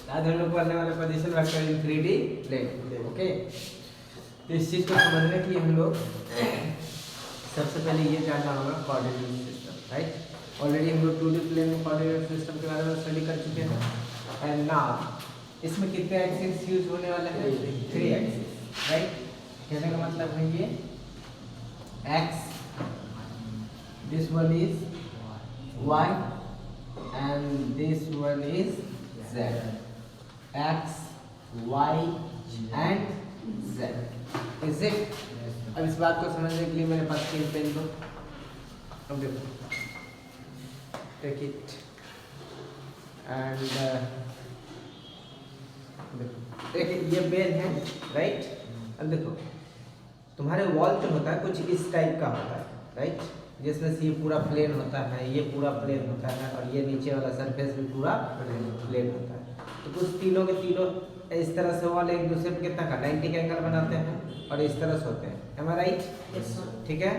आज हम लोग पढ़ने वाले पोजीशन वेक्टर इन 3D प्लेन। ओके, तो इस चीज़ को समझने के लिए हम लोग सबसे पहले ये जानना होगा कोऑर्डिनेट सिस्टम, राइट। ऑलरेडी हम लोग 2D प्लेन में कोऑर्डिनेट सिस्टम के बारे में स्टडी कर चुके हैं। एंड नाउ इसमें कितने एक्सिस यूज होने वाले हैं? 3 एक्सिस, राइट। कहने का मतलब है ये x, this one is y and this one is z, x, y and z, is it? अब इस बात को समझने के लिए मेरे पास 3 पेन दो। अब देखो, टेक इट एंड देखो, ये पेन है, राइट। अब देखो, तुम्हारे वॉल जो होता है कुछ इस टाइप का होता है, राइट, जिसमें से ये पूरा प्लेन होता है, ये पूरा प्लेन होता है और ये नीचे वाला सरफेस भी पूरा प्लेन होता है। तो कुछ तीनों के तीनों इस तरह से वॉल एक दूसरे पे कितना का 90 का एंगल बनाते हैं और इस तरह से होते हैं, am I right? ठीक है।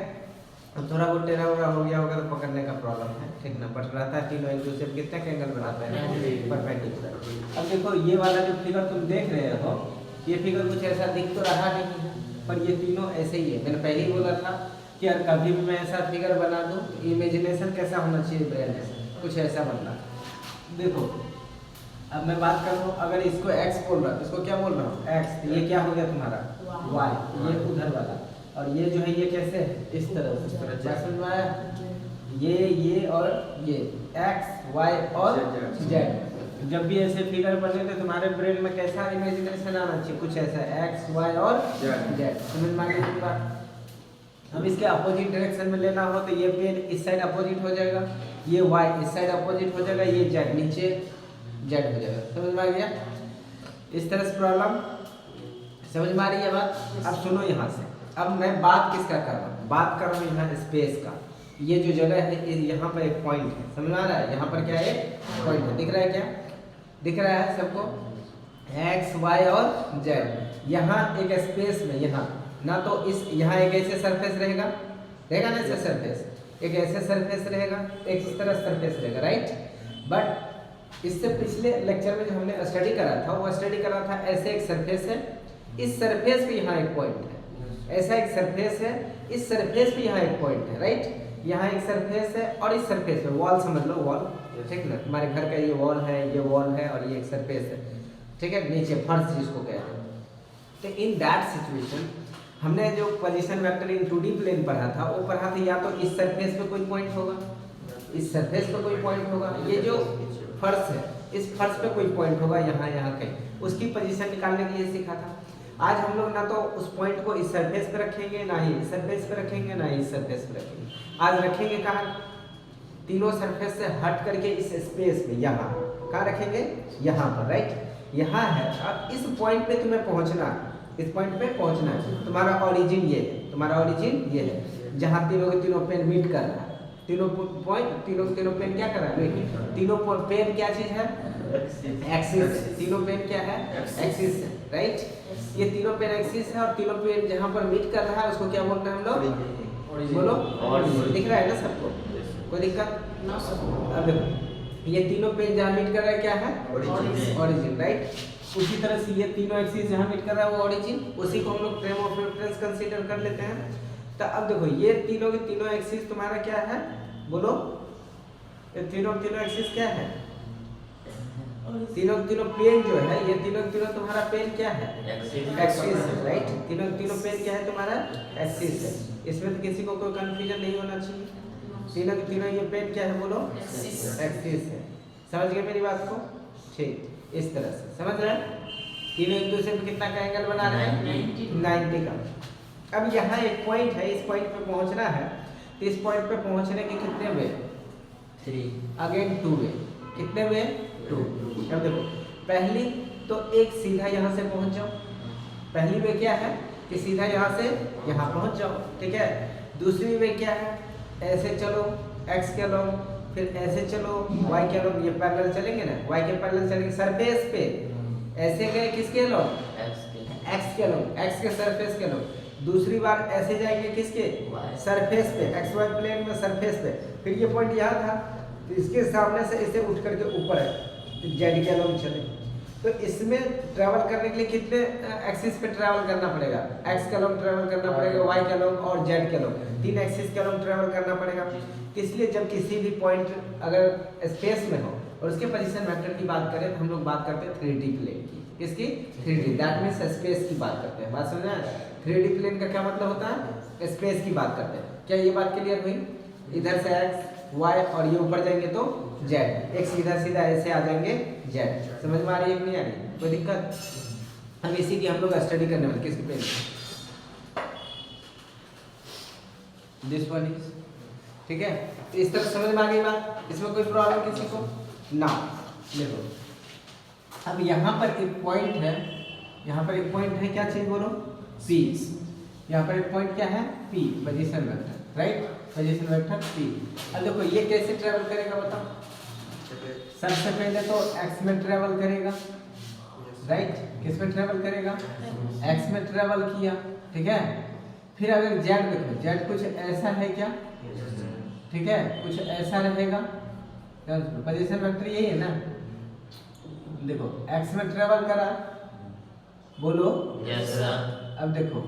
अब थोड़ा बहुत टेढ़ा हुआ हो गया होगा तो पकड़ने का प्रॉब्लम है, ठीक ना, बट रहता है तीनों एक दूसरे पे कितने का एंगल बनाते हैं? परपेंडिकुलर। अब देखो, ये वाला जो फिगर तुम देख रहे हो, ये फिगर कुछ ऐसा दिख तो रहा नहीं है, पर ये तीनों ऐसे ही है। मैंने पहले ही बोला था कि यार कभी भी मैं ऐसा फिगर बना दूं, इमेजिनेशन कैसा होना चाहिए ब्रेन में, कुछ ऐसा बनना। देखो, अब मैं बात करूं, अगर इसको x बोल रहा हूं, इसको क्या बोल रहा हूं? x, तो ये क्या हो गया तुम्हारा y, ये उधर वाला, और ये जो है ये कैसे है? इस तरह से, समझ में आया? ये और ये x, y और z। जब भी ऐसे फिगर बने तो तुम्हारे ब्रेन में कैसा इमेजिनेशन आना चाहिए? कुछ ऐसा x, y और z। समझ में आ गई बात? अब इसके अपोजिट डायरेक्शन में लेना हो तो ये पेन इस साइड अपोजिट हो जाएगा, ये y इस साइड अपोजिट हो जाएगा, ये z नीचे z हो जाएगा। समझ में आ गया? इस तरह से प्रॉब्लम समझ में आ रही है बात? अब सुनो यहाँ से, अब मैं बात किसका कर रहा हूँ? बात कर रहा हूँ यहाँ स्पेस का। ये जो जगह है, यहाँ पर एक पॉइंट है, समझ में आ रहा है? यहाँ पर क्या है? पॉइंट है, दिख रहा है? क्या दिख रहा है सबको? x, y और z। यहाँ एक स्पेस में, यहाँ ना तो इस, यहाँ एक ऐसे सरफेस रहेगा ना, ऐसे सरफेस, एक ऐसे सरफेस रहेगा, एक इस तरह सरफेस रहेगा, राइट। बट इससे पिछले लेक्चर में जो हमने स्टडी करा था, वो स्टडी करा था ऐसे एक सरफेस है, इस सरफेस पे यहाँ एक पॉइंट है, ऐसा एक सरफेस है, इस सरफेस पे यहाँ एक पॉइंट है, राइट। यहाँ एक सरफेस है और इस सरफेस पे वॉल, समझ लो वॉल, ठीक ना, तुम्हारे घर का ये वॉल है, ये वॉल है और ये एक सरफेस है, ठीक है, नीचे फर्श जिसको कहते हैं। तो इन दैट सिचुएशन हमने जो पोजीशन वेक्टर इन 2D प्लेन पढ़ा था, वो पढ़ा था या तो इस सरफेस पे कोई पॉइंट होगा, इस सरफेस पे कोई पॉइंट होगा, ये जो फर्श है इस फर्श पे कोई पॉइंट होगा, यहाँ कहीं, उसकी पोजीशन निकालने के लिए सीखा था। आज हम लोग ना तो उस पॉइंट को इस सरफेस पे रखेंगे, ना ही इस सरफेस पे रखेंगे, ना ही इस सरफेस पे रखेंगे। आज रखेंगे कहाँ? तीनों सरफेस से हट करके इस स्पेस में, यहाँ कहाँ रखेंगे? यहाँ पर, राइट। यहाँ है। अब इस पॉइंट पे तुम्हें पहुँचना, इस पॉइंट पे पहुँचना है। तुम्हारा ओरिजिन ये है, तुम्हारा ओरिजिन ये है, जहाँ तीनों के तीनों पेन मीट कर रहा है। तीनों पॉइंट, तीनों पेन क्या कर रहा है? तीनों पेन क्या चीज़ है? एक्सिस। तीनों पेन क्या है? एक्सिस है, राइट। ये तीनों पेन एक्सिस है और तीनों पेन जहाँ पर मीट कर रहा है उसको क्या बोलते हैं हम लोग? बोलो, दिख रहा है ना सबको? कोई दिक्कत? अब देखो, ये तीनों पेन जहाँ मीट कर रहा है क्या है? Origin, right. उसी तरह से ये तीनों एक्सिस जहाँ मीट कर रहा है वो ओरिजिन, उसी को हम लोग फ्रेम ऑफ रेफरेंस कंसीडर कर लेते हैं। तो अब देखो, ये तीनों के तीनों एक्सिस तुम्हारा क्या है? बोलो, ये तीनों एक्सिस क्या है? तीनों पेन जो है, ये तीनों तुम्हारा पेन क्या है? एक्सिस है, राइट। तीनों पेन क्या है तुम्हारा? एक्सिस है। इसमें तो किसी को कोई कंफ्यूजन नहीं होना चाहिए। तीनों ये पेन क्या है? बोलो, एक्सिस है। समझ गए मेरी बात को? ठीक, इस तरह से समझ रहे हैं? तीनों एक दूसरे पे कितना का एंगल बना रहे हैं? 90 का। अब यहाँ एक पॉइंट है, इस पॉइंट पे पहुँचना है, तो इस पॉइंट पे पहुँचने के कितने वे? 3, अगेन 2 वे। कितने वे? 2। अब देखो, पहली तो एक सीधा यहाँ से पहुँच जाओ, पहली वे क्या है कि सीधा यहाँ से यहाँ पहुँच जाओ, ठीक है। दूसरी वे क्या है? ऐसे चलो x के लोग, फिर ऐसे चलो y के लोग, ये पैरेलल चलेंगे ना, y के पैरेलल चलेंगे सरफेस पे, ऐसे गए किसके लोग? x के लोग, x के सरफेस के लोग। दूसरी बार ऐसे जाएंगे किसके? सरफेस पे, xy प्लेन में सरफेस पे। फिर ये पॉइंट यहाँ था, तो इसके सामने से इसे उठ करके ऊपर है, तो z के लोग चले। तो इसमें ट्रैवल करने के लिए कितने एक्सिस पे ट्रैवल करना पड़ेगा? एक्स के अलोंग ट्रैवल करना पड़ेगा, वाई के अलोंग और जेड के अलोंग, 3 एक्सिस के अलोंग ट्रैवल करना पड़ेगा। इसलिए जब किसी भी पॉइंट अगर स्पेस में हो और उसके पोजीशन वेक्टर की बात करें तो हम लोग बात करते हैं 3D प्लेन की। किसकी? 3D, दैट मीन्स स्पेस की बात करते हैं। बात समझना है? 3D प्लेन का क्या मतलब होता है? स्पेस की बात करते हैं। क्या ये बात क्लियर हुई? इधर से एक्स, वाई और ये ऊपर जाएंगे तो जेड, एक सीधा सीधा ऐसे आ जाएंगे जेड। समझ में आ रही है कि नहीं आ रही? कोई दिक्कत? हम इसी की हम लोग स्टडी करने वाले। किसकी पेन? दिस वन इज, ठीक है। तो इस तरह समझ में आ गई बात? इसमें कोई प्रॉब्लम किसी को ना? देखो अब यहाँ पर एक पॉइंट है, यहाँ पर एक पॉइंट है, क्या चीज बोलो? P। यहाँ पर एक पॉइंट क्या है? P, position vector, right? Position vector P। अब देखो ये कैसे ट्रेवल करेगा बताओ? सबसे पहले तो x में ट्रेवल करेगा, राइट? किस में ट्रेवल करेगा? x में ट्रेवल किया, ठीक है। फिर अगर z देखो, z कुछ ऐसा है क्या? ठीक है, कुछ ऐसा रहेगा। पोजीशन वेक्टर यही है ना? देखो x में ट्रेवल करा, बोलो यस सर। अब देखो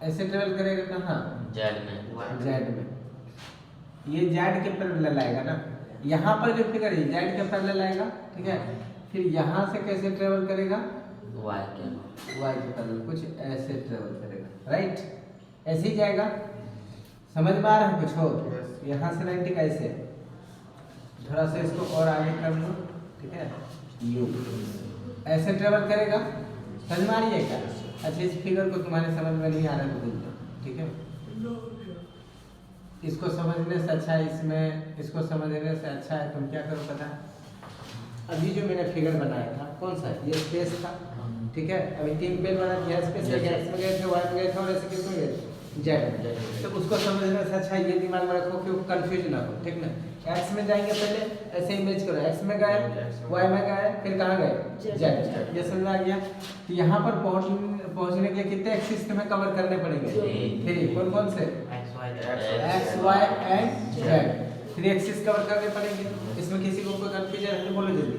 ऐसे ट्रेवल करेगा कहाँ? जेड में। जेड में। ये जेड के पैरेलल आएगा ना, यहाँ पर जो फिगर है जेड के पैरेलल आएगा, ठीक है। फिर यहाँ से कैसे ट्रेवल करेगा? वाई के पैरेलल, कुछ ऐसे ट्रेवल करेगा, राइट? ऐसे ही जाएगा। समझ में आ रहा है कुछ हो? यहाँ से 90 कैसे, थोड़ा सा इसको और आगे कर लो, ठीक है। यू ऐसे ट्रेवल करेगा। समझ में आ रही है क्या? अच्छा इस फिगर को तुम्हारे समझ में नहीं आ रहा है तो भूल जाओ, ठीक है। इसको समझने से अच्छा है, इसमें इसको समझने से अच्छा है तुम क्या करो पता है? अभी जो मैंने फिगर बनाया था कौन सा? ये स्पेस था, ठीक है। अभी 3 प्लेन बना दिया, स्पेस में एक्स में गए थे, वाई में गए थे और ऐसे किस में गए? जेड में। तो उसको समझने से अच्छा ये दिमाग में रखो कि वो कंफ्यूज ना हो, ठीक ना। एक्स में जाएंगे पहले, ऐसे इमेज करो, एक्स में गए, वाई में गए, फिर कहाँ गए? जेड। ये समझ में आ गया? तो यहाँ पर पहुँचने के लिए कितने एक्सिस में कवर करने पड़ेंगे? 3। कौन कौन से? X, y and z. 3 axis cover करने पड़ेंगे। इसमें किसी को कोई कंफ्यूजन है तो बोलो जल्दी।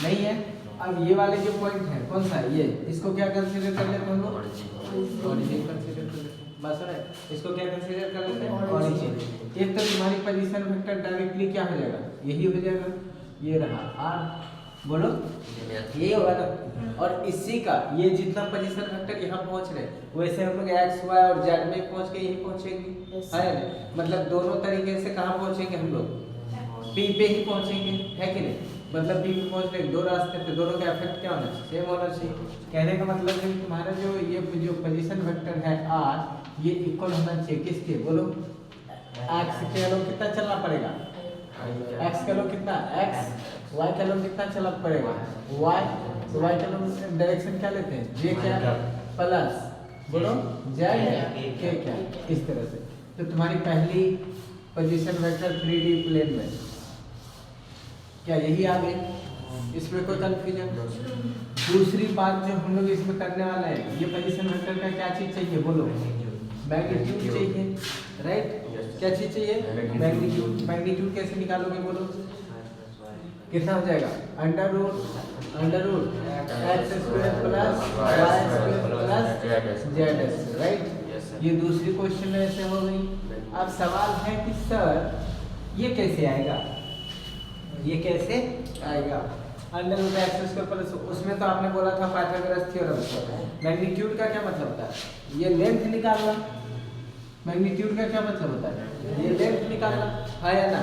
नहीं है? अब ये वाले जो पॉइंट है कौन सा? ये, इसको क्या कंसीडर कर लेते हैं हम लोग? ओरिजिन कंसीडर कर लेते हैं। बस है, इसको क्या कंसीडर कर लेते हैं? ओरिजिन। एक तो तुम्हारी पोजीशन वेक्टर डायरेक्टली क्या हो जाएगा? यही हो जाएगा, ये रहा r। बोलो यही होगा ना। और इसी का ये जितना पोजीशन वेक्टर यहाँ पहुँच रहे वैसे हम लोग एक्स, वाई और जेड में पहुँच के यही पहुँचेंगे, है ना? मतलब दोनों तरीके से कहाँ पहुँचेंगे हम लोग? P पे ही पहुँचेंगे, है कि नहीं? मतलब P पे पहुँचने के 2 रास्ते थे, दोनों का इफेक्ट क्या होना चाहिए? सेम होना चाहिए। कहने का मतलब है तुम्हारा जो ये जो पोजीशन वेक्टर है r, ये इक्वल होना चाहिए किसके? बोलो x के अलोंग कितना चलना पड़ेगा? x के अलोंग कितना? x, y के अलोंग कितना चलना पड़ेगा? y, तो y के अलोंग डायरेक्शन क्या लेते हैं? j क्या प्लस, बोलो z k क्या, इस तरह से। तो तुम्हारी पहली पोजीशन वेक्टर 3D प्लेन में क्या यही आ गई? इसमें कोई कंफ्यूजन? दूसरी बात जो हम लोग इसमें करने वाला है, ये पोजीशन वेक्टर का क्या चीज चाहिए? बोलो मैग्नीट्यूड चाहिए, राइट? क्या चीज चाहिए? मैग्नीट्यूड। मैग्नीट्यूड कैसे निकालोगे? बोलो कितना हो जाएगा? Under root x square plus Y square plus z, right? ये दूसरी क्वेश्चन में ऐसे हो गई। अब सवाल है कि सर ये कैसे आएगा? ये कैसे आएगा? Under root x square plus, उसमें तो आपने बोला था पाइथागोरस थ्योरम। मैग्नीट्यूड का क्या मतलब होता है? ये लेंथ निकालना। मैग्नीट्यूड का क्या मतलब होता है? ये लेंथ निकालना, है या ना?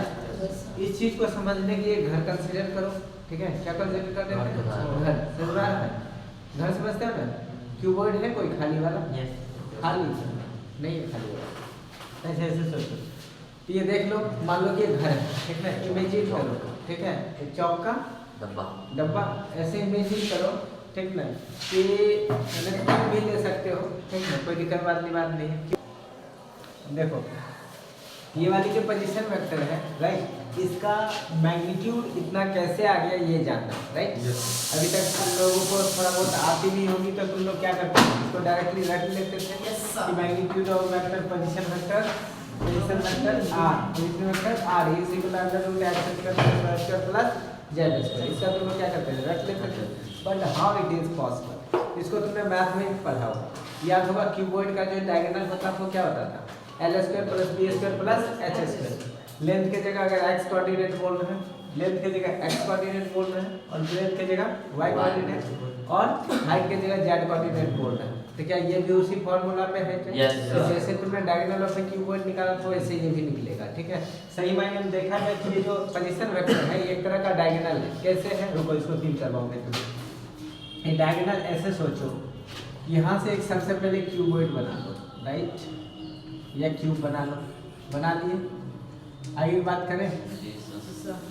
इस चीज को समझने के लिए घर कंसीडर करो, ठीक है। क्या कंसीडर कर देते हैं? घर। समझ रहा है? घर समझते हो ना? क्यूबॉइड है कोई खाली वाला? खाली नहीं है, खाली वाला। ऐसे ऐसे सोचो। तो ये देख लो, मान लो कि ये घर है, ठीक है। इमेजिन करो, ठीक है, एक चौक का डब्बा ऐसे इमेजिन करो, ठीक ना। कि इलेक्ट्रिक भी ले सकते हो, ठीक है, कोई दिक्कत वाली बात नहीं है। देखो ये वाली जो पोजीशन वेक्टर है, राइट, इसका मैग्नीट्यूड इतना कैसे आ गया ये जानना, राइट। अभी तक तुम लोगों को थोड़ा बहुत आती भी होगी तो तुम लोग क्या करते हैं? इसको डायरेक्टली रख लेते थे कि magnitude of vector position vector r, position vector r is equal to under root x square plus Z square, इसका तुम लोग क्या करते हैं रट लेते हैं, but how it is possible, इसको तुमने मैथ में पढ़ा होगा, याद होगा क्यूबॉइड का जो डायगोनल होता था वो क्या होता था, L square plus B square plus H square, length की जगह अगर एक्स कोऑर्डिनेट बोल रहे हैं, लेंथ की जगह एक्स कोऑर्डिनेट बोल रहे हैं, और ब्रेथ की जगह वाई कोऑर्डिनेट, और हाइट की जगह जेड कोऑर्डिनेट बोल रहे हैं, तो क्या ये भी उसी फॉर्मूला में है क्या? Yes, sir. तो जैसे तुमने डायगोनल ऑफ ए क्यूबॉइड निकाला तो ऐसे ये भी निकलेगा, ठीक है। सही मायने में देखा जाए कि ये जो पोजीशन वेक्टर है ये एक तरह का डायगोनल है, कैसे है, रुको इसको फिल करवाऊंगा तुम्हें। ये डायगोनल ऐसे सोचो, यहाँ से एक सबसे पहले क्यूबॉइड बना लो, राइट, या क्यूब बना लो, बना लिए, आगे बात करें,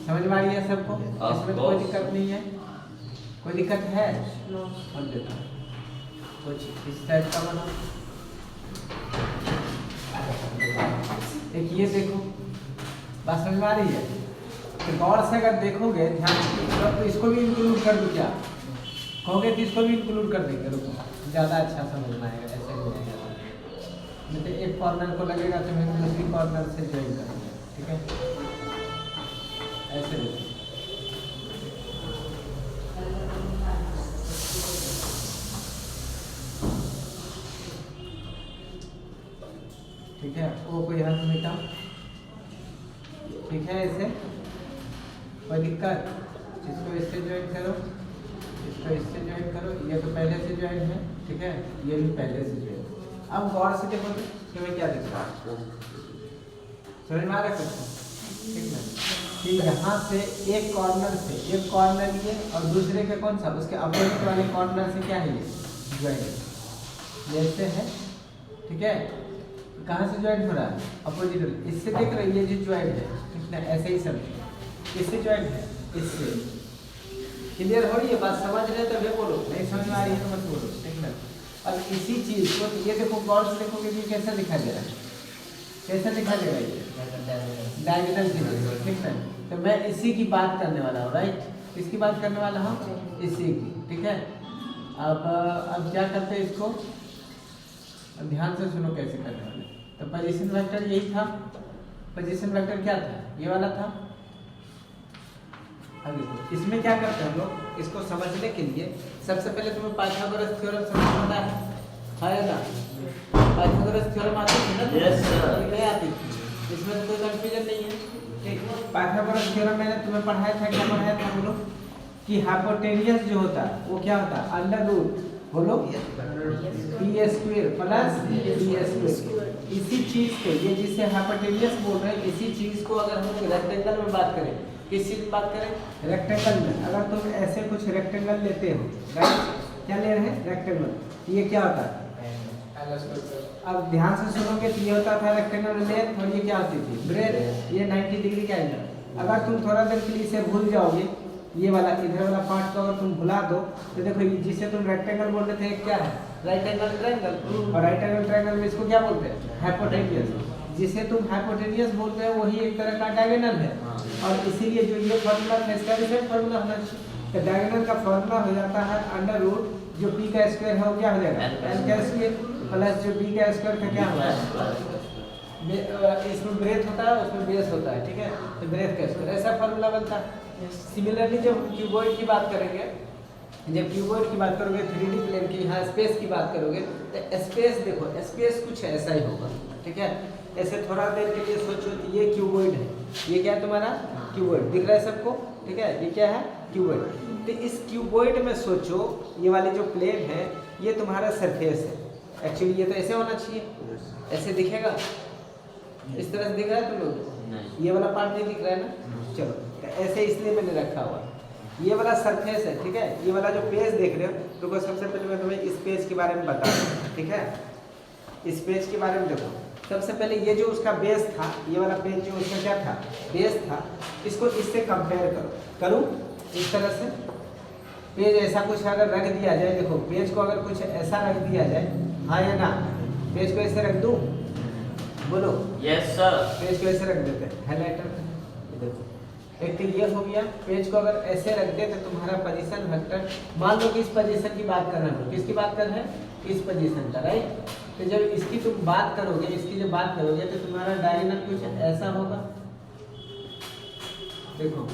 समझ में आ रही है सबको, इसमें कोई दिक्कत नहीं है, कोई दिक्कत है, और देता हूं कुछ इस टाइप का बना, एक ये देखो, बात समझ में आ रही है, तो गौर से अगर देखोगे ध्यान तो इसको भी इंक्लूड कर दूं क्या, कहोगे तो इसको भी इंक्लूड कर देंगे, रुको ज़्यादा अच्छा समझ में आएगा, ऐसे नहीं आएगा, नहीं तो एक कॉर्नर को लगेगा तो हम दूसरी कॉर्नर से ज्वाइन करेंगे, ठीक है, ऐसे देखो, ठीक है, वो कोई हल मिटा, ठीक है, ऐसे कोई दिक्कत, इसको इससे ज्वाइन करो, इसको इससे ज्वाइन करो, ये तो पहले से ज्वाइन है, ठीक है, ये भी पहले से ज्वाइन, अब गौर से देखो कि मैं क्या दिख रहा है, समझ में आ रहा है कुछ, ठीक है, कि यहाँ से एक कॉर्नर ये और दूसरे के कौन सा, उसके अपोजिट वाले कॉर्नर से क्या है ये ज्वाइन, जैसे है, ठीक है, कहाँ से ज्वाइन हो रहा है, अपोजिट, इससे देख रहे ये जो ज्वाइन है, ठीक है, ऐसे ही सब इससे ज्वाइन है, इससे क्लियर हो रही है बात, समझ रहे तो वे बोलो, नहीं समझ में आ रही है तो मत बोलो, ठीक है। अब इसी चीज को ये देखो, गौर से देखोगे ये कैसा दिखाई दे रहा है, कैसा दिखाई दे रहा है, ये डायगोनल फिगर, ठीक है, तो मैं इसी की बात करने वाला हूँ, राइट, किसकी बात करने वाला हूँ, इसी की, ठीक है। अब क्या करते हैं इसको, ध्यान से सुनो कैसे करने वाले, तो पोजीशन वेक्टर यही था, पोजीशन वेक्टर क्या था, ये वाला था, अब देखो इसमें क्या करते हैं हम लोग, इसको समझने के लिए सबसे पहले तुम्हें पाइथागोरस थ्योरम समझना है ना, पाइथागोरस थ्योरम आती थी ना, Yes, sir. नहीं आती थी, इसमें तो कोई कंफ्यूजन नहीं है, ठीक, पाइथागोरस थ्योरम मैंने तुम्हें पढ़ाया था, क्या पढ़ाया था बोलो, कि हाइपोटेनियस जो होता है वो क्या होता है, अंडर रूट बोलो P square plus B square, इसी चीज को, ये जिसे हाइपोटेनियस बोल रहे हैं, इसी चीज को अगर हम रेक्टेंगल में बात करें, किस चीज में बात करें, रेक्टेंगल में, अगर तुम ऐसे कुछ रेक्टेंगल लेते हो, राइट, क्या ले रहे हैं रेक्टेंगल, ये क्या होता है, अब ध्यान से सुनोगे तो ये होता था रेक्टेंगल लेंथ, और ये क्या होती थी ब्रेथ, ये 90 डिग्री का एंगल, अगर तुम थोड़ा देर के लिए इसे भूल जाओगे, ये वाला इधर वाला पार्ट को अगर तुम भुला दो, तो देखो जिसे तुम रेक्टेंगल बोल रहे थे क्या है, राइट एंगल ट्रायंगल, और राइट एंगल ट्रायंगल में इसको क्या बोलते हैं, हाइपोटेनियस, जिसे तुम हाइपोटेनियस बोलते हो वही एक तरह का डायगोनल है, और इसीलिए जो ये फार्मूला है इसका भी सेम फार्मूला होना चाहिए, तो डायगोनल का फार्मूला हो जाता है अंडर रूट, जो पी का स्क्वायर है वो क्या हो जाएगा, एल का स्क्वायर प्लस जो बी का स्क्वायर का क्या होगा, इसमें ब्रेथ होता है उसमें बेस होता है, ठीक है, तो ब्रेथ का स्क्वायर, ऐसा फार्मूला बनता है। सिमिलरली जब क्यूबॉइड की बात करेंगे, जब क्यूबॉइड की बात करोगे 3D प्लेन की, यहाँ स्पेस की बात करोगे, तो स्पेस देखो, स्पेस कुछ ऐसा ही होगा, ठीक है, ऐसे थोड़ा देर के लिए सोचो कि ये क्यूबॉइड है, ये क्या है तुम्हारा क्यूबॉइड, दिख रहा है सबको, ठीक है, ये क्या है क्यूबॉइड, तो इस क्यूबॉइड में सोचो ये वाली जो प्लेन है ये तुम्हारा सरफेस है, एक्चुअली ये तो ऐसे होना चाहिए, ऐसे दिखेगा, इस तरह से दिख रहा है तुम लोग, ये वाला पार्ट नहीं दिख रहा है ना, चलो तो ऐसे इसलिए मैंने रखा हुआ, ये वाला सरफेस है, ठीक है, ये वाला जो पेज देख रहे हो, तो सबसे पहले मैं तुम्हें इस पेज के बारे में बता दूँ, ठीक है, इस पेज के बारे में देखो, सबसे पहले ये जो उसका बेस था, ये वाला पेज जो उसका क्या था, बेस था, इसको इससे कंपेयर करूँ इस तरह से, पेज ऐसा कुछ अगर रख दिया जाए, देखो पेज को अगर कुछ ऐसा रख दिया जाए, हाँ या ना, पेज को ऐसे रख दूँ, बोलो यस सर, पेज को ऐसे रख देते हैं, हाइलाइटर, देखो एक तो ये हो गया, पेज को अगर ऐसे रख दे तो तुम्हारा पोजीशन वेक्टर, मान लो कि इस पोजीशन की बात कर रहे हो, किसकी बात कर रहे हैं, इस पोजीशन का, राइट, तो जब इसकी तुम बात करोगे, इसकी जब बात करोगे तो तुम्हारा डायगोनल कुछ ऐसा होगा, देखो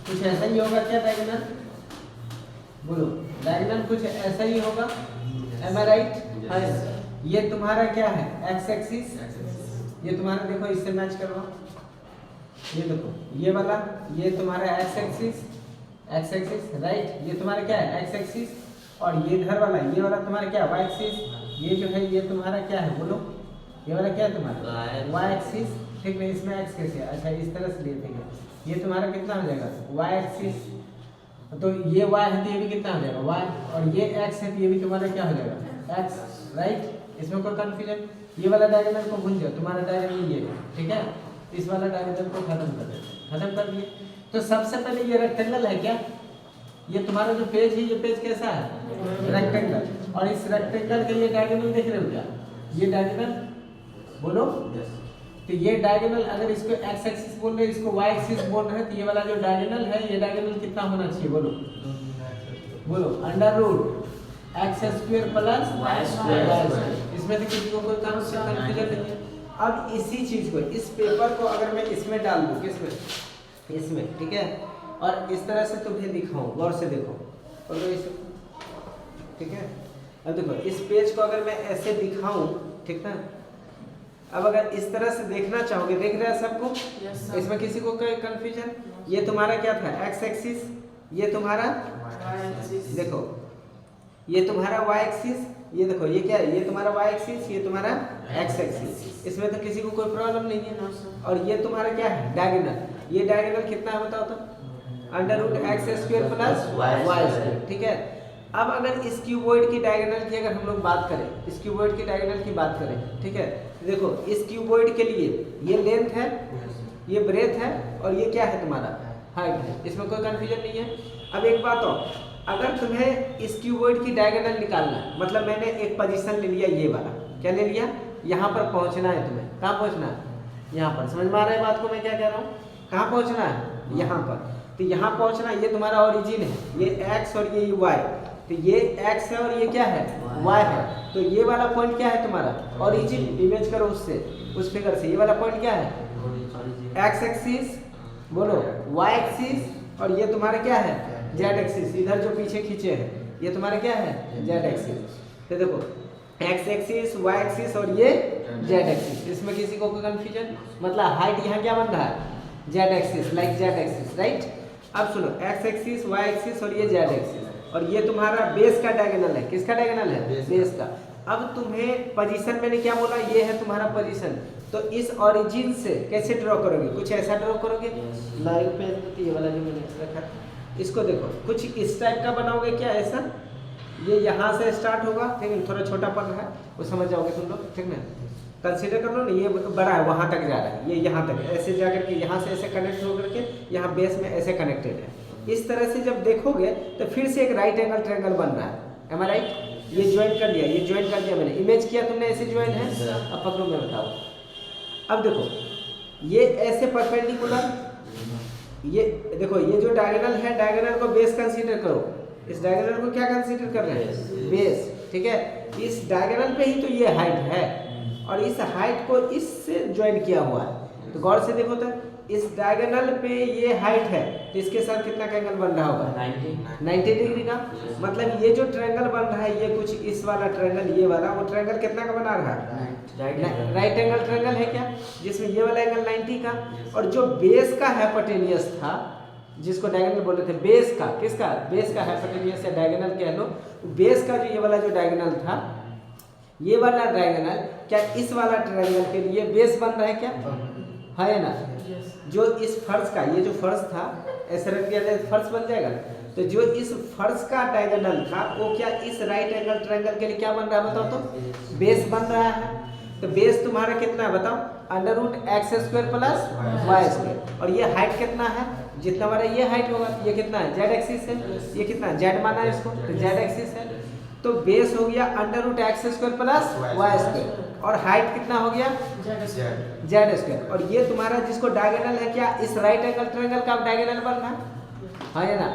कुछ ऐसा ही होगा क्या डायगोनल? बोलो, डायगोनल कुछ ऐसा ही होगा, एम आई राइट? हाँ, ये तुम्हारा क्या है, एक्स एक्सिस, ये तुम्हारा देखो इससे मैच करवाओ, ये देखो ये वाला, ये तुम्हारा एक्स एक्सिस राइट, ये तुम्हारा क्या है एक्स एक्सिस, और ये इधर वाला, ये वाला तुम्हारा क्या है वाई एक्सिस, ये जो है ये तुम्हारा क्या है, बोलो ये वाला क्या है तुम्हारा वाई एक्सिस, ठीक है? इसमें एक्स कैसे है, अच्छा इस तरह से लिए थे, ये तुम्हारा कितना हो जाएगा वाई एक्सिस, तो ये वाई है तो ये भी कितना हो जाएगा वाई, और ये एक्स है तो ये भी तुम्हारा क्या हो जाएगा एक्स राइट। इसमें कोई कंफ्यूजन? ये वाला डायगोनल को भूल जाओ, तुम्हारा डायगोनल ये है, ठीक है? इस वाला डायगोनल को खत्म कर देते, खत्म कर दिए। तो सबसे पहले ये रेक्टेंगल है क्या, ये तुम्हारा जो पेज है ये पेज कैसा है रेक्टेंगल, और इस रेक्टेंगल के ये डायगोनल देख रहे हो क्या, ये डायगोनल बोलो, तो ये डायगोनल अगर इसको एक्स एक्सिस बोल रहे हैं, इसको वाई एक्सिस बोल रहे हैं, तो ये वाला जो डायगोनल है ये डायगोनल कितना होना चाहिए, बोलो बोलो under root x square plus Y square. इसमें तो किसी को कोई कंफ्यूजन नहीं है। अब इसी चीज को, इस पेपर को अगर मैं इसमें डाल दूं, किसमें, इसमें, ठीक है, और इस तरह से तुम्हें दिखाऊं, गौर से देखो, और इसे, ठीक है? अब देखो इस पेज को अगर मैं ऐसे दिखाऊं, ठीक है, अब अगर इस तरह से देखना चाहोगे, देख रहे हैं सबको? इसमें किसी को कोई कंफ्यूजन? ये तुम्हारा क्या था एक्स एक्सिस, ये तुम्हारा देखो, ये तुम्हारा वाई एक्सिस, ये देखो ये क्या है, ये तुम्हारा वाई एक्सिस, ये तुम्हारा एक्स एक्सिस, इसमें तो किसी को कोई प्रॉब्लम नहीं है। और ये तुम्हारा क्या है डायगोनल, ये डायगोनल कितना है बताओ तो, under root x square plus Y square, ठीक है? अब अगर इस क्यूबॉइड की डायगोनल की अगर हम लोग बात करें, इस क्यूबॉइड की डायगोनल की बात करें, ठीक है, देखो इस क्यूबॉइड के लिए ये लेंथ है, ये ब्रेथ है, और ये क्या है तुम्हारा हाइट है, इसमें कोई कंफ्यूजन नहीं है। अब एक बात और, अगर तुम्हें इस क्यूबॉइड की डायगोनल निकालना है, मतलब मैंने एक पोजीशन ले लिया, ये वाला क्या ले लिया, यहाँ पर पहुँचना है तुम्हें, कहाँ पहुँचना है, यहाँ पर, समझ में आ रहा है बात को मैं क्या कह रहा हूँ, कहाँ पहुँचना है, यहाँ पर, तो यहाँ पहुँचना, ये तुम्हारा ओरिजिन है, ये एक्स और ये वाई, तो ये x है और ये क्या है y है, तो ये वाला पॉइंट क्या है तुम्हारा ओरिजिन, इमेज करो उससे, उस फिगर से, ये वाला पॉइंट क्या है x एक्सिस, बोलो y एक्सिस, और ये तुम्हारा क्या है z एक्सिस, इधर जो पीछे खींचे हैं ये तुम्हारा क्या है z एक्सिस। तो देखो x एक्सिस, y एक्सिस और ये z एक्सिस, इसमें किसी को कोई कंफ्यूजन? मतलब हाइट यहाँ क्या बन रहा है z axis, like z axis right. अब सुनो x एक्सिस, y एक्सिस और ये z एक्सिस, और ये तुम्हारा बेस का डायगोनल है, किसका डायगोनल है बेस का। अब तुम्हें पोजीशन मैंने क्या बोला, ये है तुम्हारा पोजीशन, तो इस ओरिजिन से कैसे ड्रॉ करोगे, कुछ ऐसा ड्रॉ करोगे, लाइव पेज पे ये वाला जो मैंने रखा, इसको देखो कुछ इस टाइप का बनाओगे क्या, ऐसा, ये यहाँ से स्टार्ट होगा, ठीक है, थोड़ा छोटा पन है वो समझ जाओगे तुम लोग, ठीक ना, कंसीडर कर लो ना, ये बड़ा है वहाँ तक जा रहा है, ये यहाँ तक ऐसे जा करके यहाँ से ऐसे कनेक्ट होकर के यहाँ बेस में ऐसे कनेक्टेड है। इस तरह से जब देखोगे तो फिर से एक राइट एंगल ट्रायंगल बन रहा है, एम आई राइट? ये ज्वाइन कर दिया, ये ज्वाइन कर दिया मैंने, इमेज किया तुमने, ऐसे ज्वाइन है, अब पकड़ो मैं बताओ। अब देखो ये ऐसे परपेंडिकुलर, ये देखो ये जो डायगोनल है, डायगोनल को बेस कंसीडर करो, इस डायगोनल को क्या कंसीडर कर रहे हैं बेस, ठीक है? इस डायगोनल पे ही तो ये हाइट है, और इस हाइट को इससे ज्वाइन किया हुआ है, तो गौर से देखो तो इस डायगोनल पे ये हाइट है, तो इसके साथ कितना का एंगल बन रहा होगा 90 डिग्री का। मतलब ये जो ट्रायंगल बन रहा है, ये कुछ इस वाला ट्रायंगल, ये वाला, वो ट्रायंगल कितना का बना रहा है राइट एंगल ट्रायंगल है क्या, जिसमें ये वाला एंगल 90 का, और जो बेस का हाइपोटेनियस था, जिसको डायगोनल बोल रहे थे, बेस का, किसका बेस का हाइपोटेनियस या डायगोनल कह लो, बेस का जो ये वाला जो डायगोनल था, ये वाला डायगोनल क्या इस वाला ट्रायंगल के लिए बेस बन रहा है क्या, है ना? जो इस फर्श का, ये जो फर्श था ऐसे रख दिया जाए फर्श बन जाएगा, तो जो इस फर्श का डायगोनल था वो क्या इस राइट एंगल ट्रायंगल के लिए क्या बन रहा है बताओ तो, बेस बन रहा है। तो बेस तुम्हारा कितना है बताओ, under root x square plus Y square, और ये हाइट कितना है, जितना बड़ा ये हाइट होगा, ये कितना है जेड एक्सिस है, ये कितना जेड माना है इसको, तो जेड एक्सिस है, तो बेस हो गया under root x square plus Y square, और हाइट कितना हो गया जेड स्क्वायर, और ये तुम्हारा जिसको डायगोनल है क्या इस राइट एंगल ट्रायंगल का डायगोनल बन रहा है, हाँ या ना।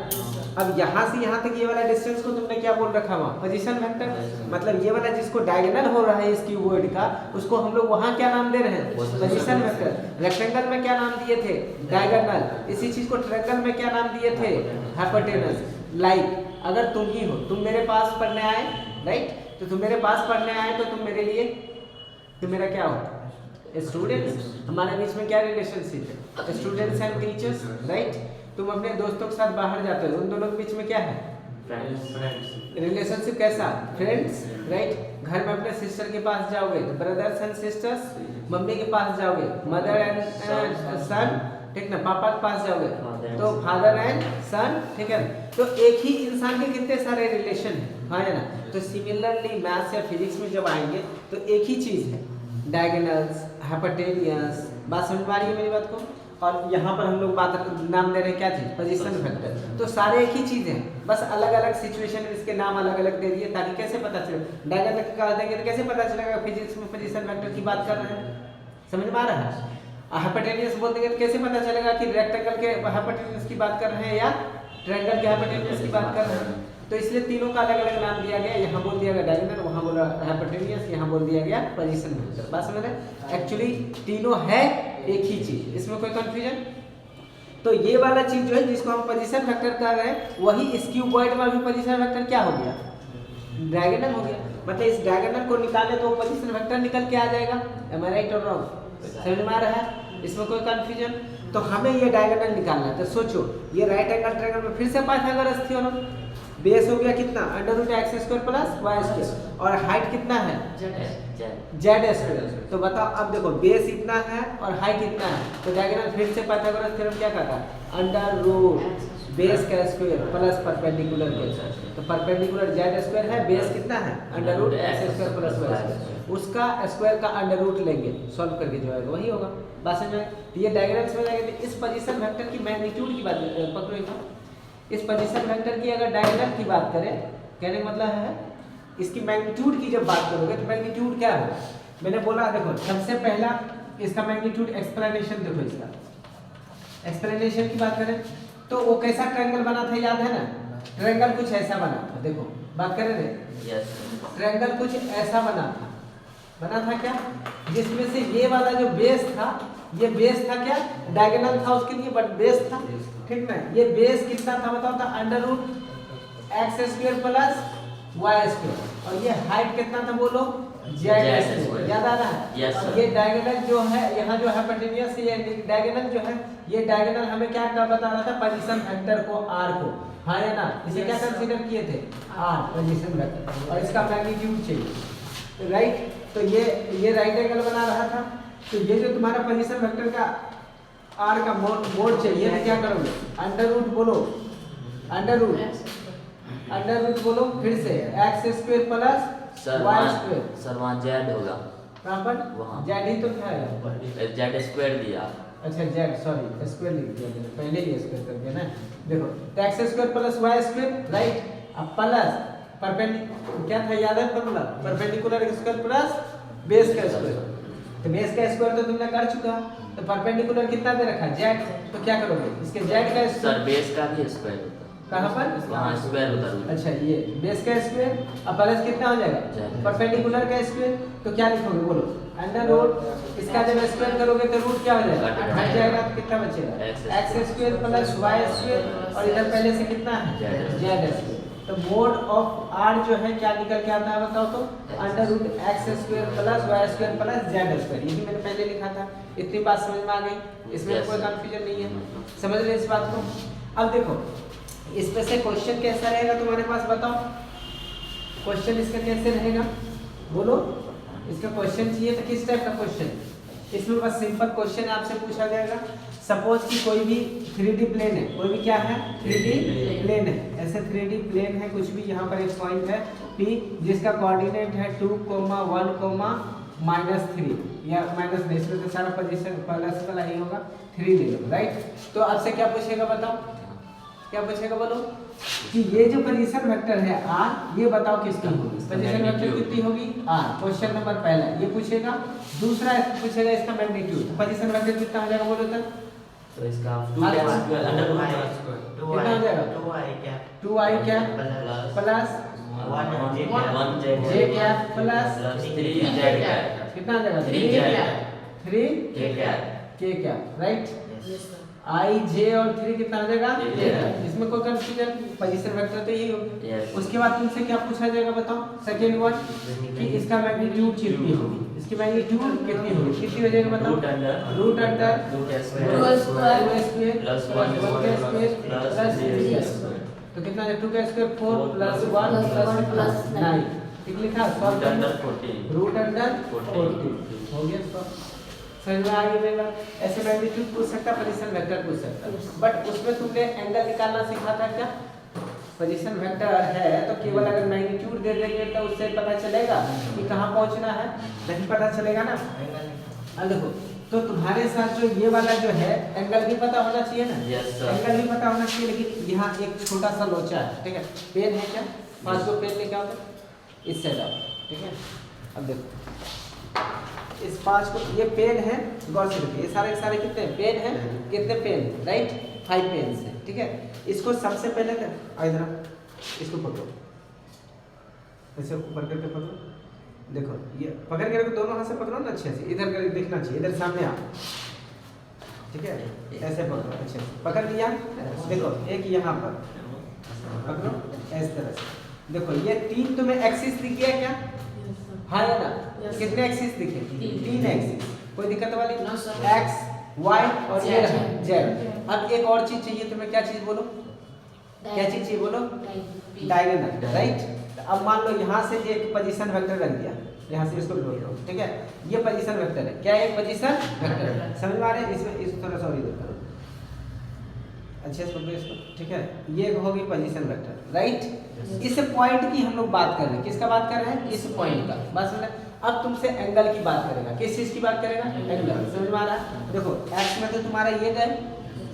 अब यहाँ से यहाँ तक ये वाला डिस्टेंस को तुमने क्या बोल रखा वहाँ पोजीशन वेक्टर, मतलब ये वाला जिसको डायगोनल हो रहा है इस क्यूबॉइड का उसको हम लोग वहाँ क्या नाम दे रहे हैं पोजीशन वेक्टर। रेक्टेंगल में क्या नाम दिए थे डायगोनल, इसी चीज को ट्रायंगल में क्या नाम दिए थे हाइपोटेनस। लाइक अगर तुम ही हो, तुम मेरे पास पढ़ने आए राइट, तो तुम मेरे पास पढ़ने आए तो तुम मेरे लिए, तुम मेरा क्या हो स्टूडेंट्स। हमारे बीच में क्या रिलेशनशिप है स्टूडेंट्स एंड टीचर्स राइट। तुम अपने दोस्तों के साथ बाहर जाते हो, उन दोनों के बीच में क्या है रिलेशनशिप कैसा फ्रेंड्स राइट। घर में अपने सिस्टर के पास जाओगे तो ब्रदर्स एंड सिस्टर्स, मम्मी के पास जाओगे मदर एंड सन, ठीक ना, पापा के पास जाओगे तो फादर एंड सन, ठीक है। तो एक ही इंसान के कितने सारे रिलेशन है, हाँ है ना। तो सिमिलरली मैथ्स या फिजिक्स में जब आएंगे तो एक ही चीज है डायगोनल्स हाइपोटेनियस, बात समझ में आ रही है मेरी बात को। और यहाँ पर हम लोग बात नाम दे रहे हैं क्या चीज पोजीशन वेक्टर, तो सारे एक ही चीज हैं, बस अलग अलग सिचुएशन में इसके नाम अलग अलग दे दिए ताकि कैसे पता चले। डायगोनल का देंगे तो कैसे पता चलेगा फिजिक्स में पोजीशन वेक्टर की बात कर रहे हैं, समझ में आ रहा है। हाइपोटेनियस बोल देंगे तो कैसे पता चलेगा कि रेक्टेंगल के हाइपोटेनियस की बात कर रहे हैं या ट्रायंगल के हाइपोटेनियस की बात कर रहे हैं। तो इसलिए तीनों का अलग अलग नाम दिया गया, यहाँ बोल दिया गया डायगोनल, वहाँ बोला हाइपोटेनियस, यहाँ बोल दिया गया पोजीशन वेक्टर। बात समझ रहे, एक्चुअली तीनों है एक ही चीज, इसमें कोई कंफ्यूजन। तो ये वाला चीज जो है जिसको हम पोजीशन वेक्टर कर रहे हैं वही इस क्यूबॉइड में भी पोजीशन वेक्टर क्या हो गया डायगोनल हो गया। मतलब इस डायगोनल को निकाले तो पोजीशन वेक्टर निकल के आ जाएगा। एम आई राइट और रॉन्ग, समझ में आ रहा है, इसमें कोई कंफ्यूजन। तो हमें ये डायगोनल निकालना है, तो सोचो ये राइट एंगल ट्रायंगल में फिर से पाइथागोरस थ्योरम, बेस हो गया कितना √x² + y² और हाइट कितना है z²। तो बताओ अब देखो बेस इतना है और हाइट इतना है, तो डायगोनल फिर से पाइथागोरस थ्योरम क्या कहता है √ बेस का स्क्वायर प्लस परपेंडिकुलर के, तो परपेंडिकुलर z² है, बेस कितना है √x² + y², उसका स्क्वायर का अंडर रूट लेंगे, सॉल्व करके जो है वही होगा। बस में ये डायग्राम्स में जाएंगे तो इस पोजीशन वेक्टर की मैग्नीट्यूड की बात पकड़ो, इस पोजीशन वेक्टर की अगर डायगोनल की बात करें, कहने का मतलब है इसकी मैग्नीट्यूड की जब बात करोगे तो मैग्नीट्यूड क्या है, मैंने बोला देखो सबसे पहला इसका मैग्नीट्यूड एक्सप्लेनेशन, देखो इसका एक्सप्लेनेशन की बात करें तो वो कैसा ट्रायंगल बना था याद है ना, ट्रायंगल कुछ ऐसा बना था, देखो बात करें रे ट्रायंगल कुछ ऐसा बना था क्या, जिसमें से ये वाला जो बेस था, ये बेस था क्या डायगोनल था उसके लिए बट बेस था, ठीक ना। ये बेस कितना था बताओ, था √x² + y² और ये हाइट कितना था बोलो z², याद आ रहा है। और ये डायगोनल जो है यहाँ जो हाइपोटेनियस ये डायगोनल जो है, ये डायगोनल हमें क्या बता रहा था पोजीशन वेक्टर को r को, हाँ या ना, इसे क्या कंसीडर किए थे r पोजीशन वेक्टर, और इसका मैग्नीट्यूड चाहिए राइट। तो ये राइट एंगल बना रहा था, तो ये जो तुम्हारा पोजीशन वेक्टर का r का मोड चाहिए तो क्या करोगे अंडर रूट बोलो फिर से x² + y²। सर वहाँ z होगा, कहाँ पर वहाँ z ही तो था, z² दिया, अच्छा z सॉरी स्क्वायर लिख दिया मैंने, पहले ही स्क्वायर कर दिया ना। देखो तो x² + y² राइट, अब प्लस परपेंडिकुलर क्या था याद है formula, perpendicular square plus base का स्क्वायर, तो बेस का स्क्वायर तो तुमने कर चुका, तो परपेंडिकुलर कितना दे रखा z, तो क्या करोगे इसके z का सर बेस का भी स्क्वायर होता, कहां पर वहाँ स्क्वायर होता, अच्छा ये बेस का स्क्वायर अब प्लस कितना हो जाएगा परपेंडिकुलर का स्क्वायर, तो क्या लिखोगे बोलो अंडर रूट, इसका जब स्क्वायर करोगे तो रूट क्या हो जाएगा हट जाएगा, तो कितना बचेगा x² + y² और इधर पहले से कितना है z²। तो मोड ऑफ r जो है क्या निकल के आता है बताओ, तो √x² + y² + z², ये भी मैंने पहले लिखा था। इतनी बात समझ में आ गई, इसमें कोई कंफ्यूजन नहीं है, समझ रहे इस बात को। अब देखो इसमें से क्वेश्चन कैसा रहेगा तुम्हारे पास बताओ, क्वेश्चन इसका कैसे रहेगा बोलो, इसका क्वेश्चन चाहिए तो किस टाइप का क्वेश्चन, इसमें बस सिंपल क्वेश्चन आपसे पूछा जाएगा। सपोज कि कोई भी 3D प्लेन है, कोई भी क्या है 3D प्लेन है, ऐसे 3D प्लेन है कुछ भी, यहाँ पर एक पॉइंट है P जिसका कोऑर्डिनेट है 2, 1, -3 या माइनस नहीं, इसमें तो सारा पोजीशन प्लस वाला ही होगा, 3 ले लो राइट। तो आपसे क्या पूछेगा बताओ, क्या पूछेगा बोलो कि ये जो पोजीशन वेक्टर है r, ये बताओ किसकी होगी, पोजीशन वेक्टर कितनी होगी r, क्वेश्चन नंबर पहला ये पूछेगा। दूसरा पूछेगा इसका मैग्नीट्यूड, पोजीशन वेक्टर कितना हो जाएगा बोलो, तो तो इसका हाँ, 2 हाँ। स्क्वायर अंडर रूट कितना हो जाएगा? 2i क्या प्लस 1 j क्या प्लस 3 z कैप कितना आ जाएगा? 3 z 3 k कैप k क्या राइट i j और 3 कितना आ जाएगा? J J का। इसमें कोई कंफ्यूजन पोजीशन वेक्टर तो यही होगा। Yes. उसके बाद तुमसे क्या पूछा जाएगा बताओ सेकंड वन कि इसका मैग्नीट्यूड कितनी होगी, इसकी मैग्नीट्यूड कितनी होगी, कितनी हो जाएगा बताओ? Root under 2 square plus 1 square plus 3 square तो कितना है 2 का स्क्वायर 4 प्लस 1 प्लस 9 ठीक लिखा सॉल्व अंडर करना 14 रूट अंडर 40 हो गया सॉल्व। समझ में आ गई मेरी बात? ऐसे मैग्नीट्यूड पूछ सकता, पोजीशन वेक्टर पूछ सकता, बट उसमें तुमने एंगल निकालना सीखा था क्या? पोजीशन वेक्टर है तो केवल अगर मैग्नीट्यूड दे देंगे तो उससे पता चलेगा कि कहाँ पहुंचना है, नहीं पता चलेगा ना। अब देखो तो तुम्हारे साथ जो ये वाला जो है एंगल भी पता होना चाहिए ना। Yes, sir. एंगल भी पता होना चाहिए, लेकिन यहाँ एक छोटा सा लोचा है ठीक है। पेन है क्या? 5 को पेन लेके आओ तो इससे जाओ ठीक है। अब देखो इस 5 को, ये पेन है गौर से देखिए, ये सारे सारे कितने पेन है, कितने पेन राइट 5 पेन है ठीक है। इसको सबसे पहले इधर इसको पकड़ो, ऐसे ऊपर करके पकड़ो, देखो ये पकड़ के रखो, दोनों हाथ से पकड़ो ना अच्छे से, इधर कर देखना चाहिए, इधर सामने आओ ठीक है, ऐसे पकड़ो अच्छे से, पकड़ लिया। देखो एक यहाँ पर पकड़ो इस तरह से, देखो ये 3 तुम्हें एक्सिस दिख गया क्या? हाँ या ना? कितने एक्सिस दिखे? 3 एक्सिस, कोई दिक्कत वाली? एक्स वाई और ये जेड। अब एक और चीज चाहिए तुम्हें, क्या चीज बोलो, क्या चीज चाहिए बोलो? Diagonal right. अब मान लो यहाँ से एक पोजीशन वेक्टर रख दिया, यहाँ से इसको लो ठीक है, ये पोजीशन वेक्टर है क्या? एक पोजीशन वेक्टर है, समझ में आ रहा है? इसमें इस थोड़ा सा इधर करो अच्छे से पकड़ो इसको ठीक है। ये होगी पोजीशन वेक्टर राइट। इस पॉइंट की हम लोग बात कर रहे हैं, किसका बात कर रहे हैं? इस पॉइंट का बात समझ। अब तुमसे एंगल की बात करेगा, किस चीज की बात करेगा? एंगल, समझ में आ रहा है? देखो एक्स में तो तुम्हारा ये गए,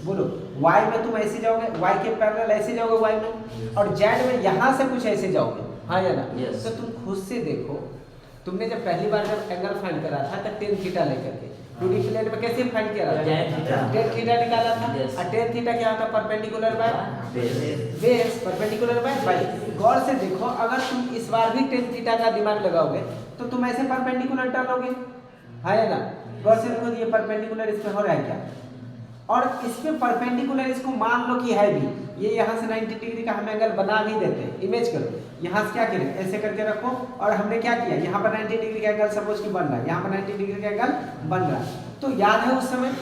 बोलो वाई में तुम ऐसे जाओगे, वाई के पैरेलल ऐसे जाओगे वाई में, और जेड में यहाँ से कुछ ऐसे जाओगे, हाँ या ना? Yes. तो तुम खुद से देखो, तुमने जब पहली बार जब एंगल फाइंड करा था तो टेन थीटा लेकर के 2D प्लेन में कैसे फाइंड किया था? टेन थीटा निकाला था। Yes. और टेन थीटा क्या होता है? Perpendicular by base, perpendicular by by. गौर से देखो, अगर तुम इस बार भी टेन थीटा का दिमाग लगाओगे तो तुम ऐसे परपेंडिकुलर टर्नोगे, हाँ या ना? गौर से देखो ये परपेंडिकुलर इस पे हो रहा है क्या, और इस पे परपेंडिकुलर इसको मान लो कि है भी, ये यहाँ से 90 डिग्री का हम एंगल बना भी देते हैं। इमेज करो, यहाँ से क्या करें, ऐसे करके रखो, और हमने क्या किया, यहाँ पर 90 डिग्री का एंगल सपोज कि बन रहा है, यहाँ पर 90 डिग्री का एंगल बन रहा है। तो याद है उस समय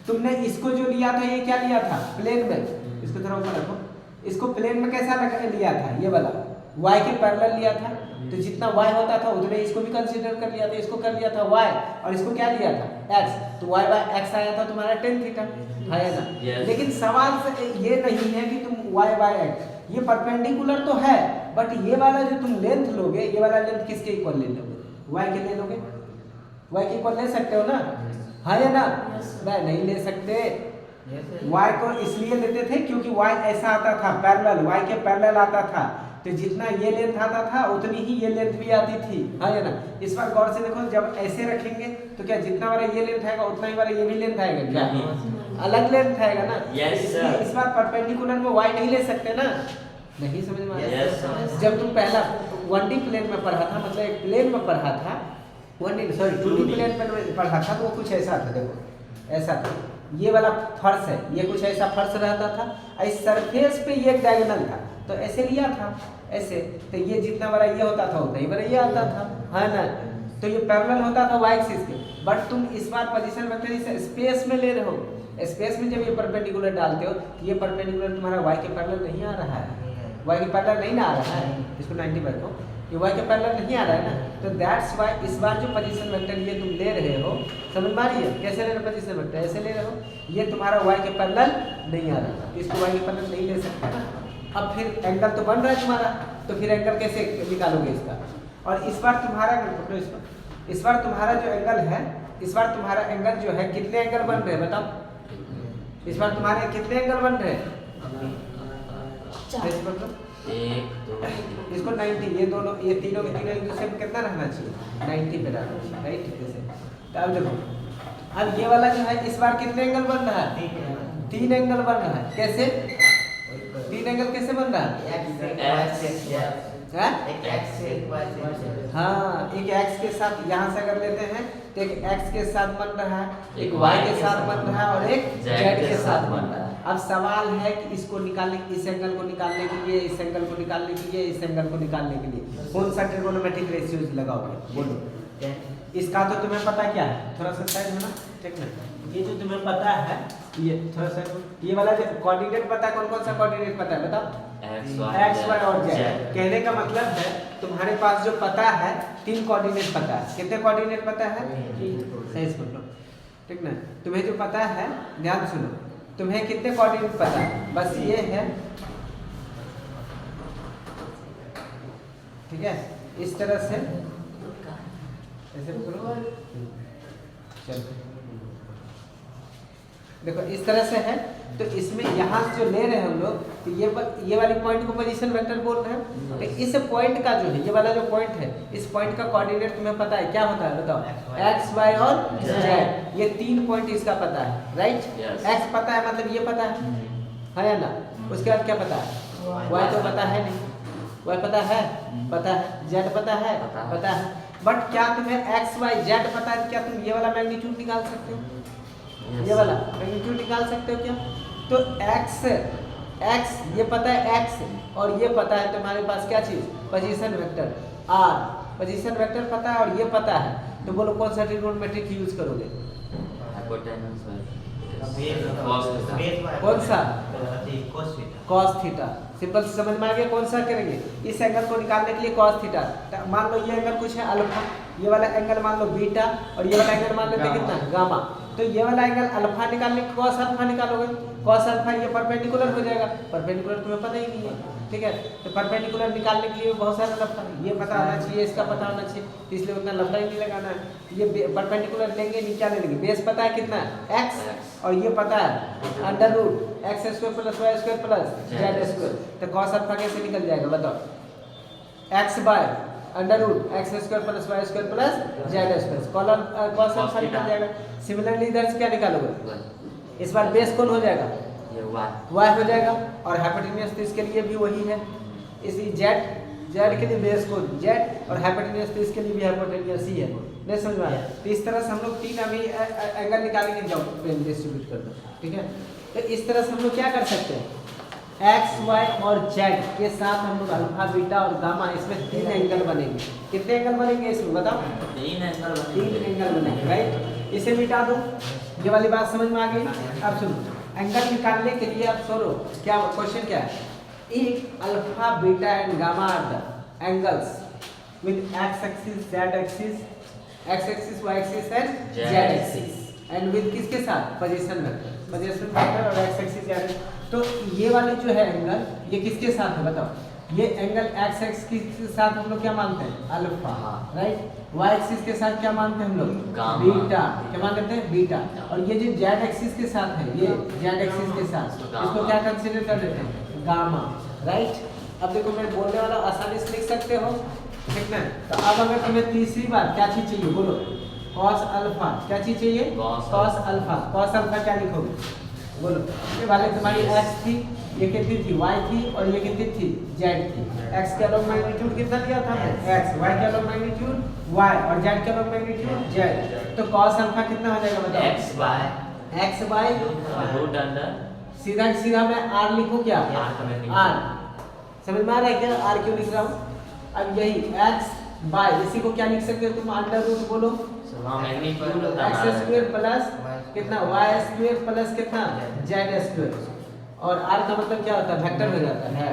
तुमने इसको जो लिया था, ये क्या लिया था? प्लेन में। इसको थोड़ा ऊपर रखो, इसको प्लेन में कैसा लिया था? ये वाला y के पैरेलल लिया था, तो जितना y होता था उतने इसको भी कंसीडर कर लिया था, इसको कर लिया था y, और इसको क्या लिया था? x, तो y बाय x आया था तुम्हारा टेन थीटा, है ना? Yes. लेकिन सवाल से ये नहीं है कि तुम y बाय x, ये परपेंडिकुलर तो है, बट ये वाला जो तुम लेंथ लोगे, ये वाला लेंथ किसके इक्वल ले लोगे? y के ले लोगे, y के इक्वल ले सकते हो ना, है ना? मैं नहीं ले सकते। y को इसलिए लेते थे क्योंकि y ऐसा आता था पैरेलल, y के पैरेलल आता था, तो जितना ये लेंथ आता था उतनी ही ये लेंथ भी आती थी, हाँ या ना? इस बार गौर से देखो, जब ऐसे रखेंगे तो क्या जितना वाला ये लेंथ आएगा उतना ही वाला ये भी लेंथ आएगा क्या? अलग लेंथ आएगा ना। Yes, sir. इस बार परपेंडिकुलर में y नहीं ले सकते ना, नहीं समझ में आ रहा? Yes, sir. जब तुम पहला 1D प्लेन में पढ़ा था, मतलब एक प्लेन में पढ़ा था, 2D प्लेन में पढ़ा था, तो वो कुछ ऐसा था, देखो ऐसा था, ये वाला फर्श है, ये कुछ ऐसा फर्श रहता था, इस सरफेस पे ये डायगोनल था, तो ऐसे लिया था ऐसे, तो ये जितना बड़ा ये होता था उतना ही बड़ा ये आता था, है ना? तो ये पैरेलल होता था y एक्सिस के, बट तुम इस बार पोजीशन वेक्टर इस स्पेस में ले रहे हो, स्पेस में जब ये परपेंडिकुलर डालते हो तो ये परपेंडिकुलर तुम्हारा y के पैरेलल नहीं आ रहा है, y के पैरेलल नहीं ना आ रहा है, इसको 90 बैठो, ये y के पैरेलल नहीं आ रहा है ना, तो दैट्स वाई इस बार जो पोजीशन वेक्टर ये तुम ले रहे हो, समझ में आ रही है? कैसे ले रहे हो पोजीशन वेक्टर? ऐसे ले रहे हो, ये तुम्हारा y के पैरेलल नहीं आ रहा, इसको y के पैरेलल नहीं ले सकते ना। अब फिर एंगल तो बन रहा है तुम्हारा, तो फिर एंगल कैसे निकालोगे इसका? और इस बार तुम्हारा इस बार तुम्हारा जो एंगल है, इस बार तुम्हारा एंगल जो है, कितने एंगल बन रहे हैं बताओ? इस बार तुम्हारे कितने एंगल बन रहे हैं? इसको 90, ये दोनों, ये तीनों के तीनों एक दूसरे पे कितना रहना चाहिए? 90 पे रहना चाहिए, राइट? जैसे तो अब देखो अब ये वाला जो है इस बार कितने एंगल बन रहा है? 3 एंगल बन रहा है। कैसे 3 एंगल कैसे बन रहा है? हाँ? हाँ, एक x के साथ यहाँ से अगर लेते हैं तो एक x के साथ बन रहा है, एक y के साथ बन रहा है और एक z के साथ बन रहा है। अब सवाल है कि इसको निकालने, इस एंगल को निकालने के लिए, इस एंगल को निकालने के लिए, इस एंगल को निकालने के लिए कौन सा ट्रिगोनोमेट्रिक रेशियोज लगाओगे? बोलो। इसका तो तुम्हें पता क्या है, थोड़ा सा साइड होना, ठीक ना? ये जो तुम्हें पता है, ये थोड़ा सा, ये वाला जो कोऑर्डिनेट पता है, कौन कौन सा कोऑर्डिनेट पता है बताओ? x, y और z। कहने का मतलब है तुम्हारे पास जो पता है 3 कोऑर्डिनेट पता है। कितने कोऑर्डिनेट पता है? सही सुन लो, ठीक ना? तुम्हें जो पता है, ध्यान सुनो, तुम्हें कितने कोऑर्डिनेट पता है? बस ये है, ठीक है? इस तरह से ऐसे करो, चलो देखो इस तरह से है। तो इसमें यहाँ से जो ले रहे हैं हम लोग, तो ये वाली पॉइंट को पोजीशन वेक्टर बोल रहे हैं। तो इस पॉइंट का जो है, ये वाला जो पॉइंट है, इस पॉइंट का कोऑर्डिनेट तुम्हें पता है क्या होता है बताओ? x, y और z। ये 3 पॉइंट इसका पता है, राइट? x पता है, मतलब ये पता है या ना? उसके बाद क्या पता है? y तो पता है नहीं, y पता है, पता है, z पता है, पता है। बट क्या तुम्हें x, y, z पता है? क्या तुम ये वाला मैग्नीट्यूड निकाल सकते हो? ये वाला मैग्नीट्यूड निकाल सकते हो क्या? तो x ये पता है x, और ये पता है तुम्हारे पास क्या चीज? Position vector r। Position vector पता है और ये पता है, तो बोलो कौन सा ट्रिगोनोमेट्रिक यूज करोगे? कौन सा? cos theta. सिंपल से समझ में आ गया? कौन सा करेंगे? इस एंगल को निकालने के लिए cos थीटा। मान लो ये एंगल कुछ है अल्फा, ये वाला एंगल मान लो बीटा, और ये वाला एंगल मान लेते कितना? गामा। तो ये वाला एंगल अल्फा निकालने के cos अल्फा निकालोगे, cos अल्फा ये परपेंडिकुलर हो जाएगा। परपेंडिकुलर तुम्हें पता ही नहीं है, ठीक है? तो परपेंडिकुलर निकालने के लिए बहुत सारा लफड़ा, ये पता होना चाहिए, इसका पता होना चाहिए, तो इसलिए उतना लफड़ा ही नहीं लगाना है। ये परपेंडिकुलर लेंगे, नहीं क्या लेंगे? बेस पता है कितना? x, और ये पता है under root x² plus y² plus z²। तो cos अल्फा कैसे निकल जाएगा बताओ? x by under root x² plus y² plus z²। cos alpha निकल जाएगा। सिमिलरली इधर से क्या निकालोगे? इस बार बेस कौन हो जाएगा? y हो जाएगा, और हाइपोटेन्यूज तो इसके लिए भी वही है। इसी z के लिए बेस को z, और हाइपोटेन्यूज तो इसके लिए भी हाइपोटेन्यूज ही है। नहीं समझ में आया? तो इस तरह से हम लोग 3 अभी एंगल निकालेंगे, जाओ पेन डिस्ट्रीब्यूट कर दो, ठीक है? तो इस तरह से हम लोग क्या कर सकते हैं? x, y और z के साथ हम लोग अल्फा, बीटा और गामा, इसमें 3 एंगल बनेंगे। कितने एंगल बनेंगे इसमें बताओ? 3 एंगल बनेंगे, राइट? इसे मिटा दो, ये वाली बात समझ में आ गई? अब सुनो, एंगल निकालने के लिए अब सुनो, क्या क्वेश्चन क्या है? If alpha, beta and gamma are the angles with x axis, z axis, x axis, y axis and z axis, and with किसके साथ? Position vector. पोजीशन वेक्टर और x एक्सिस, z। तो ये वाले जो है एंगल, ये किसके साथ है बताओ? ये एंगल x एक्सिस के साथ हम लोग क्या मानते हैं? Alpha, right? y एक्सिस के साथ क्या मानते हैं हम लोग? बीटा। क्या मान लेते हैं? बीटा। और ये जो z एक्सिस के साथ है, ये z एक्सिस के साथ, इसको क्या कंसीडर कर लेते हैं? Gamma, right? अब देखो मैं बोलने वाला आसानी से लिख सकते हो, ठीक ना? तो अब अगर तुम्हें तीसरी बार क्या चीज चाहिए बोलो? cos alpha. क्या चीज चाहिए? cos alpha. cos अल्फा क्या लिखोगे बोलो? ये वाले तुम्हारी x थी, ये कितनी थी? y थी, और ये कितनी थी? z थी। x का लॉग मैग्नीट्यूड कितना दिया था हमने? x, y का लॉग मैग्नीट्यूड y, और z का लॉग मैग्नीट्यूड z। तो cos अल्फा कितना हो जाएगा बताओ? x by रूट अंडर, सीधा सीधा मैं r लिखूं क्या? r। समझ में आ रहा है क्या r क्यों लिख रहा हूँ? अब यही x बाय, इसी को क्या लिख सकते हो तुम? अंडर रूट बोलो, x² प्लस कितना? y² प्लस कितना? z²। और r का मतलब क्या होता है? वेक्टर हो जाता है।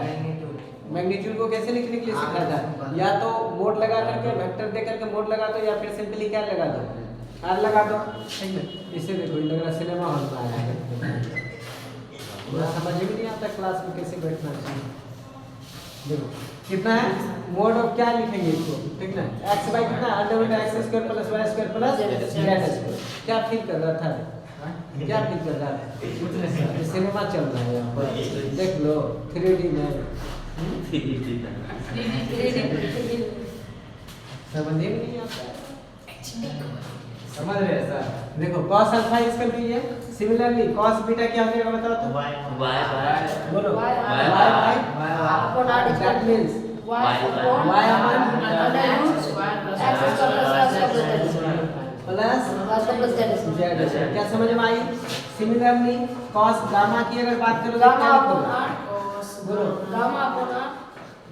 मैग्नीट्यूड को कैसे लिखने के लिए सिखाया जाता है? या तो मोड लगा करके, वेक्टर दे करके मोड लगा दो, या फिर सिंपली क्या लगा दो? r लगा दो, ठीक है? इसे देखो, ये लग रहा सिनेमा हॉल में आया है, समझ में नहीं आता क्लास में कैसे बैठना चाहिए। देखो कितना है? मोड ऑफ क्या लिखेंगे इसको, ठीक ना? x बाय कितना? Under root x² plus y² plus z²। क्या फील कर रहा था? क्या फील कर रहा है? सिनेमा चल रहा है यहाँ पर, देख लो 3D में। समझ नहीं आता, समझ रहे हैं सर? देखो cos अल्फा इसका भी है, सिमिलरली cos बीटा क्या हो जाएगा बताओ तो? Y बोलो Y upon R is that means y upon y upon under root x plus z, क्या समझ में आई? सिमिलरली cos गामा की अगर बात करो तो gamma क्या upon लिखोगे? R बोलो gamma upon R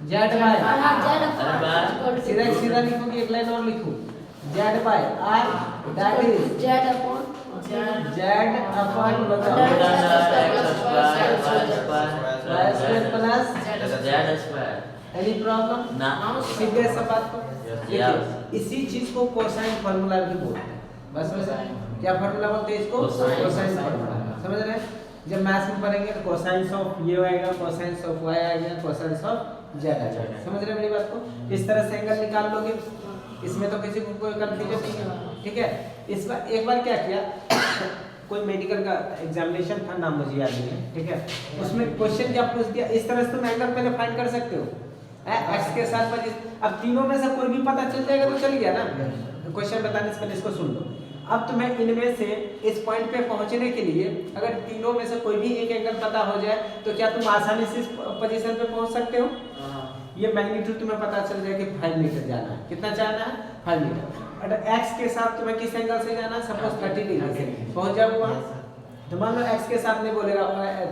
z by z upon सीधा लिखोगे, एक लाइन और लिखो z by r that is z upon z upon बताओ y square plus Z square any problem ना सीधे सब बात को या इसी चीज को कोसाइन फार्मूला भी बोलते हैं। बस बस क्या फार्मूला बोलते हैं इसको? Cosine cosine formula. समझ रहे हैं? जब मैथ्स में पढ़ेंगे तो कोसाइन्स ऑफ ये आएगा, कोसाइन्स ऑफ y आएगा, कोसाइन्स ऑफ z आएगा। समझ रहे हैं मेरी बात को? इस तरह से एंगल निकाल लोगे, इसमें तो किसी को कोई कंफ्यूजन नहीं है। ठीक है, इस बार एक बार क्या किया, कोई मेडिकल का एग्जामिनेशन था, नाम मुझे याद नहीं है। ठीक है, उसमें क्वेश्चन क्या पूछ दिया, इस तरह से तुम एंगल पहले फाइंड कर सकते हो एक्स के साथ 25। अब तीनों में से कोई भी पता चल जाएगा तो चल गया ना। क्वेश्चन बताने से पहले इसको सुन लो। अब तुम्हें इनमें से इस पॉइंट पे पहुंचने के लिए अगर तीनों में से कोई भी एक एंगल पता हो जाए तो क्या तुम आसानी से इस पोजीशन पे पहुंच सकते हो? ये मैग्नीट्यूड तुम्हें पता चल जाए कि 5 मीटर जाना है। कितना जाना है? 5 मीटर। अगर x के साथ तुम्हें किस एंगल से जाना है? सपोज 30 डिग्री से पहुंच जाओ वहां। तो मान लो x के साथ नहीं बोलेगा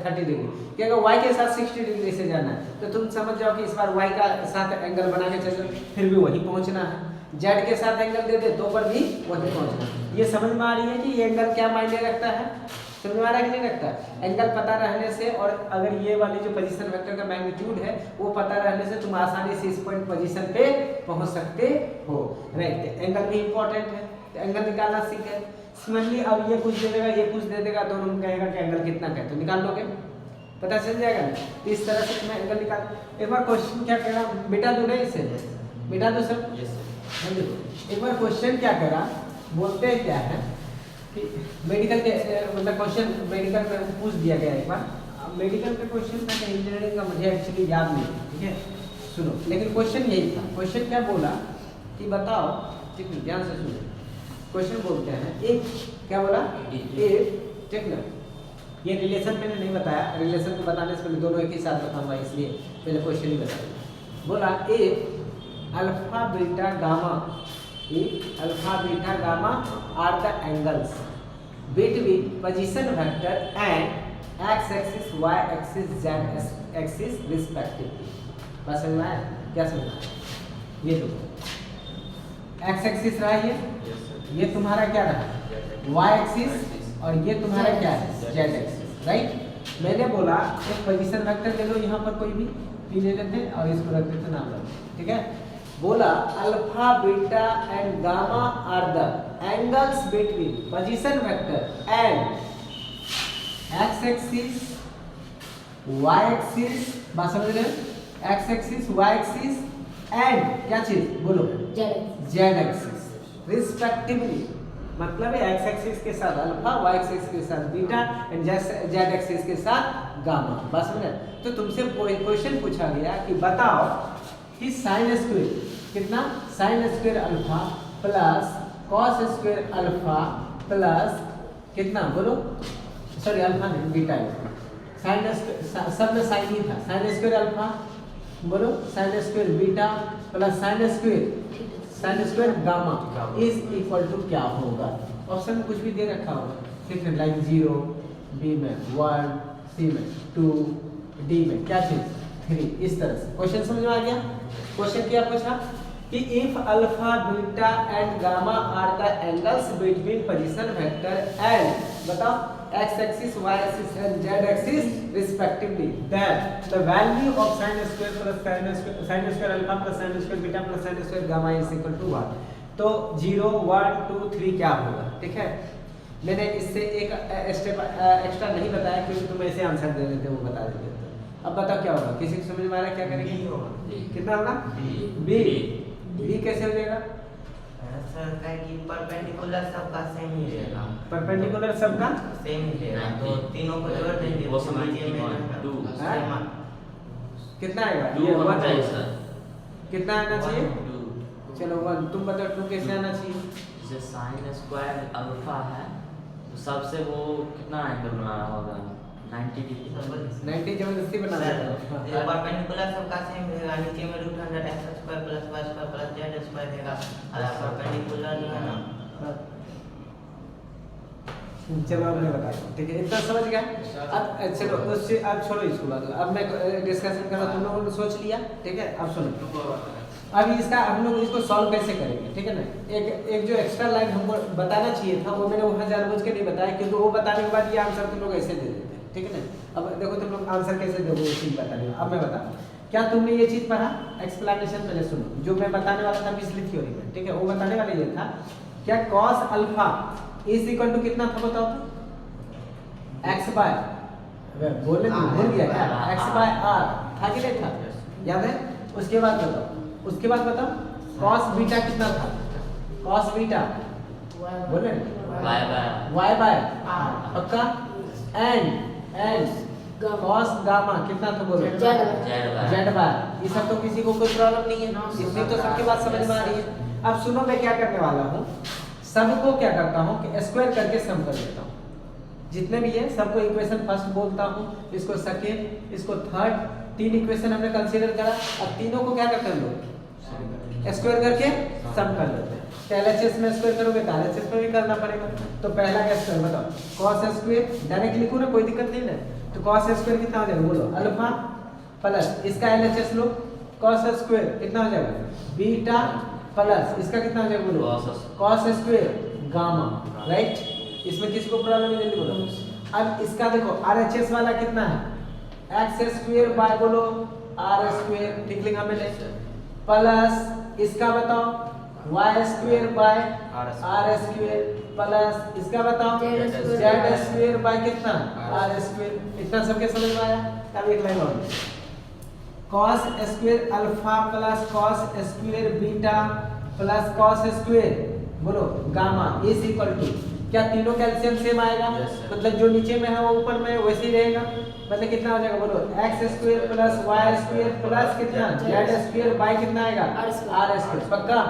30 डिग्री, कि अगर y के साथ 60 डिग्री से जाना है तो तुम समझ जाओ कि इस बार y का साथ एंगल बना के चलो, फिर भी वही पहुंचना है। z के साथ एंगल दे दे तो पर भी वही पहुंचना है। ये समझ में आ रही है कि ये एंगल क्या मायने रखता है? समझ में आ रहा है कि नहीं रखता? एंगल पता रहने से और अगर ये वाली जो पोजीशन वेक्टर का मैग्नीट्यूड है वो पता रहने से तुम आसानी से इस पॉइंट पोजीशन पे पहुंच सकते हो। राइट, एंगल भी इंपॉर्टेंट है, तो एंगल निकालना सीखे। सिमिलरली अब ये कुछ दे देगा, ये कुछ दे देगा, दोनों में कहेगा कि एंगल कितना का है तो निकाल लोगे, पता चल जाएगा ना। तो इस तरह से तुम्हें एंगल निकाल। एक बार क्वेश्चन क्या करा, मिटा दो नहीं इसे, मिटा दो सब। एक बार क्वेश्चन क्या करा, बोलते हैं क्या है कि मेडिकल के मतलब क्वेश्चन मेडिकल में पूछ दिया गया एक बार। मेडिकल के क्वेश्चन था कि इंजीनियरिंग का मुझे एक्चुअली याद नहीं है। ठीक है, सुनो, लेकिन क्वेश्चन यही था। क्वेश्चन क्या बोला कि बताओ, ठीक है ध्यान से सुनो। क्वेश्चन बोलते हैं एक, क्या बोला? एक, ठीक ना, ये रिलेशन मैंने नहीं बताया, रिलेशन को बताने से पहले दोनों एक ही साथ बताऊंगा, इसलिए पहले क्वेश्चन ही बताऊंगा। बोला एक अल्फा बीटा गामा, एक alpha beta gamma are the angles between position vector and X axis Y axis Z axis respectively. बस समझ में आया? क्या समझ में आया? ये देखो, एक्स एक्सिस रहा ये तुम्हारा क्या रहा? वाई एक्सिस, और ये तुम्हारा क्या है? Z axis. राइट, मैंने बोला एक पोजीशन वेक्टर ले लो, यहाँ पर कोई भी पी ले लेते हैं और इसको रख देते नाम रख। ठीक है, बोला alpha beta and gamma are the angles between position vector and X axis Y axis. बात समझ रहे हैं? X axis Y axis and क्या चीज बोलो? Z axis respectively. मतलब है एक्स एक्सिस के साथ अल्फा, वाई एक्सिस के साथ बीटा एंड जेड एक्सिस के साथ गामा। बस समझे? तो तुमसे क्वेश्चन पूछा गया कि बताओ कि साइन स्क्वायर कितना? Sine square alpha plus cos square alpha plus कितना बोलो? सॉरी अल्फा नहीं, बीटा है। साइन सब में साइन ही था। साइन स्क्वायर अल्फा बोलो, sine square beta plus sine square gamma is equal to क्या होगा? ऑप्शन में कुछ भी दे रखा होगा, ठीक है, लाइक 0, बी में 1, सी में 2, डी में क्या चीज 3। इस तरह से क्वेश्चन समझ में आ गया? क्वेश्चन क्या पूछा कि if alpha beta and gamma are the angles between position vector and बताओ x axis y axis and z axis respectively, then the value of sin square plus sin square alpha plus sin square beta plus sin square gamma is equal to 1। तो 0 1 2 3 क्या होगा? ठीक है, मैंने इससे एक step extra नहीं बताया क्योंकि तुम ऐसे आंसर दे देते, वो बता देते। अब बताओ क्या होगा? किसी को समझ में आ रहा है क्या करेंगे? कितना होगा? b। b कैसे हो जाएगा? सर का कि परपेंडिकुलर सबका सेम ही रहेगा। परपेंडिकुलर सबका सेम ही रहेगा, तो तीनों को जोड़ देंगे वो तो नीचे में 2 कितना आएगा? 2 ये होना 1 चाहिए सर। कितना आना चाहिए? 2 चलो 1। तुम बताओ 2 कैसे आना चाहिए? जैसे sin स्क्वायर अल्फा है सबसे वो कितना एंगल बना रहा होगा 90 डिग्री 90 जबरदस्ती बना देता है। ये परपेंडिकुलर सबका सेम रहेगा, नीचे में root under X square plus Y square plus Z square रहेगा, और परपेंडिकुलर जो है ना चलो अब मैं बताता हूँ, ठीक है, इतना समझ गया। अब चलो उससे अब छोड़ो इसको बात, अब मैं डिस्कशन कर रहा हूँ, तुम लोगों ने सोच लिया, ठीक है। अब सुनो, अब इसका हम लोग इसको सॉल्व कैसे करेंगे, ठीक है ना। एक जो एक्स्ट्रा लाइन हमको बताना चाहिए था वो मैंने वहाँ जानबूझ के नहीं बताया, क्योंकि वो बताने के बाद ये आंसर तुम लोग ऐसे दे देते, ठीक है ना। अब देखो तुम लोग आंसर कैसे दोगे ये चीज़ बताने, अब मैं बता, क्या तुमने ये चीज़ पढ़ा, एक्सप्लेनेशन पहले सुनो, जो मैं बताने वाला था पिछली थ्योरी में, ठीक है। वो बताने वाला ये था, क्या cos alpha is equal to कितना था बताओ तो, एक्स बाय, बोलने भूल गया क्या, एक्स बाय आर था कि नहीं था, याद है। उसके बाद बताओ कॉस बीटा कितना था, कॉस बीटा बोले वाई बाय पक्का, एंड कॉस गामा कितना था बोलो, जेड बाय। ये सब तो किसी को कोई प्रॉब्लम नहीं है, इतनी तो सबके बात समझ में आ रही है। अब सुनो मैं क्या करने वाला हूँ, सबको क्या करता हूँ कि स्क्वायर करके सम कर लेता हूँ, जितने भी है सबको इक्वेशन फर्स्ट बोलता हूँ, इसको सेकेंड, इसको थर्ड, 3 इक्वेशन हमने कंसीडर करा। अब तीनों को क्या करते हैं लोग, स्क्वायर करके सम कर लेते हैं। तो LHS में स्क्वायर करोगे तो LHS में भी करना पड़ेगा। तो पहला क्या स्क्वायर बताओ, कॉस स्क्वायर, डायरेक्ट लिखो ना, कोई दिक्कत नहीं ना। तो कॉस स्क्वायर कितना हो जाएगा बोलो, अल्फा प्लस इसका LHS लो, कॉस स्क्वायर कितना हो जाएगा, बीटा प्लस इसका कितना हो जाएगा बोलो, कॉस स्क्वायर गामा, राइट। इसमें किसी को प्रॉब्लम नहीं, जल्दी बोलो। अब इसका देखो RHS वाला कितना है, एक्स स्क्वायर बाय बोलो आर स्क्वायर, ठीक लिखा मैंने, प्लस इसका बताओ Y square by R square, plus इसका बताओ जेड स्क्वायर बाय कितना आर स्क्वायर। इतना सबके समझ में आया। अब एक लाइन और, cos square alpha plus cos square beta plus cos square बोलो गामा इज इक्वल टू, क्या तीनों कैल्शियम सेम आएगा, मतलब जो नीचे में है वो ऊपर में वैसे ही रहेगा, मतलब कितना हो जाएगा बोलो, X square plus Y square plus कितना जेड स्क्वायर बाय कितना आएगा आर स्क्वायर, पक्का।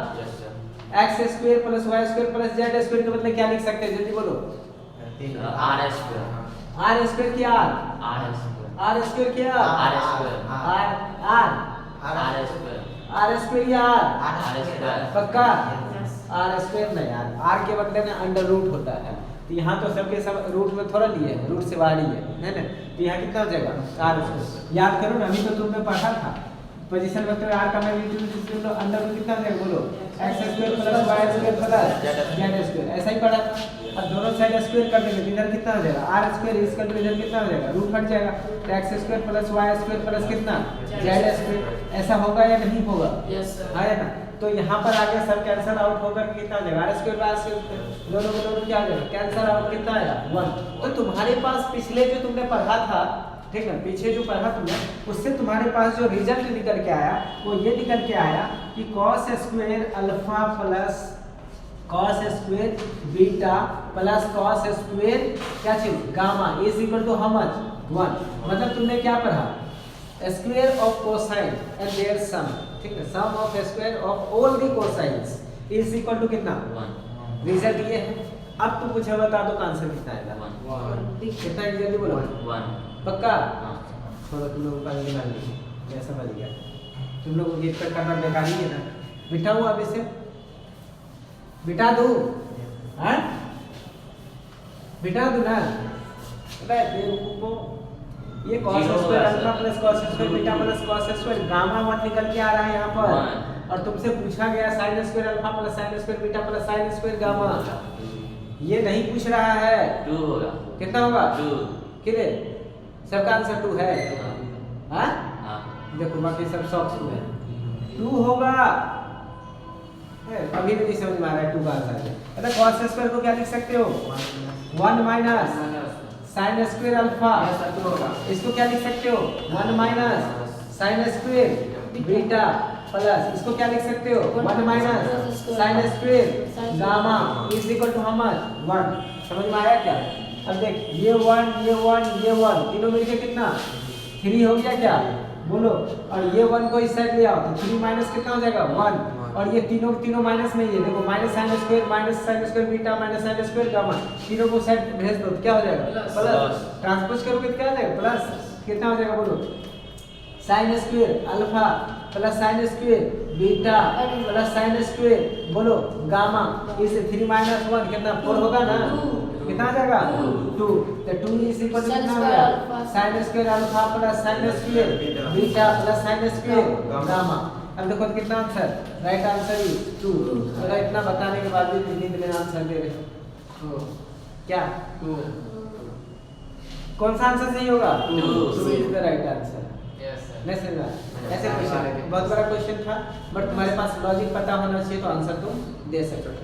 X square plus Y square plus Z square का मतलब क्या लिख सकते हैं, जल्दी बोलो, आर स्क्वायर, आर स्क्वायर क्या आर स्क्वायर, आर स्क्वायर क्या R square, R square, R square या आर स्क्वायर, पक्का। आर स्क्वायर नहीं यार, आर के बदले में अंडर रूट होता है, तो यहाँ तो सबके सब रूट में थोड़ा लिए है, रूट से बाहर ही है ना। तो यहाँ कितना हो जाएगा आर स्क्वायर, याद करो ना, अभी तो तुमने पढ़ा था पोजीशन वेक्टर आर का मैग्नीट्यूड अंडर रूट कितना है बोलो, X square plus Y square plus Z square, ऐसा ही पढ़ा था। अब दोनों साइड स्क्वायर कर देंगे, इधर कितना हो जाएगा आर स्क्वायर, इसका इधर कितना हो जाएगा रूट हट जाएगा, तो X square plus Y square plus कितना जेड स्क्वायर, ऐसा होगा या नहीं होगा, है ना। तो यहाँ पर आगे सब कैंसिल आउट होकर कितना हो जाएगा, आर स्क्वायर बाय स्क्वायर, दोनों को दोनों क्या हो जाएगा कैंसिल आउट, कितना आएगा 1। तो तुम्हारे पास पिछले जो तुमने पढ़ा था, ठीक है, पीछे जो पढ़ा तुमने, उससे तुम्हारे पास जो रिजल्ट निकल के आया वो ये निकल के आया कि cos square alpha plus cos square beta plus cos square क्या चीज gamma is equal to how much 1। मतलब तुमने क्या पढ़ा, square of cosine and their sum, ठीक है, sum of square of all the cosines is equal to कितना 1। Result ये है। अब तुम मुझे बता दो आंसर कितना आएगा, कितना है जल्दी बोलो 1, पक्का। थोड़ा तुम लोगों का नहीं मान लीजिए, मैं समझ गया, तुम लोगों को गेट पर करना बेकार ही है ना। बिठाऊं अब इसे, बिठा दूं, हाँ बिठा दूं ना, ये cos square alpha plus cos square beta plus cos square gamma 1 निकल के आ रहा है यहाँ पर, और तुमसे पूछा गया sin square alpha plus sin square beta plus sin square gamma, ये नहीं पूछ रहा है 2 होगा, कितना होगा 2, कितने, सबका आंसर 2 है, हाँ हाँ, देखो बाकी सब शॉक्स में 2 होगा, अभी भी नहीं समझ में आ रहा है 2 का आंसर है। अरे cos स्क्वायर को क्या लिख सकते हो 1 माइनस sin स्क्वायर अल्फा, इसको क्या लिख सकते हो 1 minus sin square beta plus इसको क्या लिख सकते हो 1 minus sin square gamma is equal to how much 1। समझ में आया क्या। अब देख ये 1 ये 1 ये 1 तीनों मिलके कितना 3 हो गया क्या बोलो, और ये 1 को इस साइड ले आओ तो 3 माइनस कितना हो जाएगा 1, और ये तीनों तीनों माइनस में ही है, देखो minus sign square beta minus sign square gamma, तीनों को साइड भेज दो तो क्या हो जाएगा प्लस, ट्रांसपोज करोगे तो क्या हो जाएगा प्लस, कितना हो जाएगा बोलो, sine square alpha plus sine square beta plus sine square बोलो गामा, इस 3 - 1 कितना 4 होगा ना, कितना आ जाएगा 2, तो 2 इज इक्वल टू कितना हो गया sign square alpha plus sine square beta plus sine square gamma. अब देखो कितना आंसर, राइट आंसर इज 2। अगर इतना बताने के बाद भी नींद में आंसर दे रहे हो क्या 2, कौन सा आंसर सही होगा 2 इज द राइट आंसर। नहीं समझा, ऐसे क्वेश्चन बहुत बड़ा क्वेश्चन था, बट तुम्हारे पास लॉजिक पता होना चाहिए तो आंसर तुम दे सकते हो।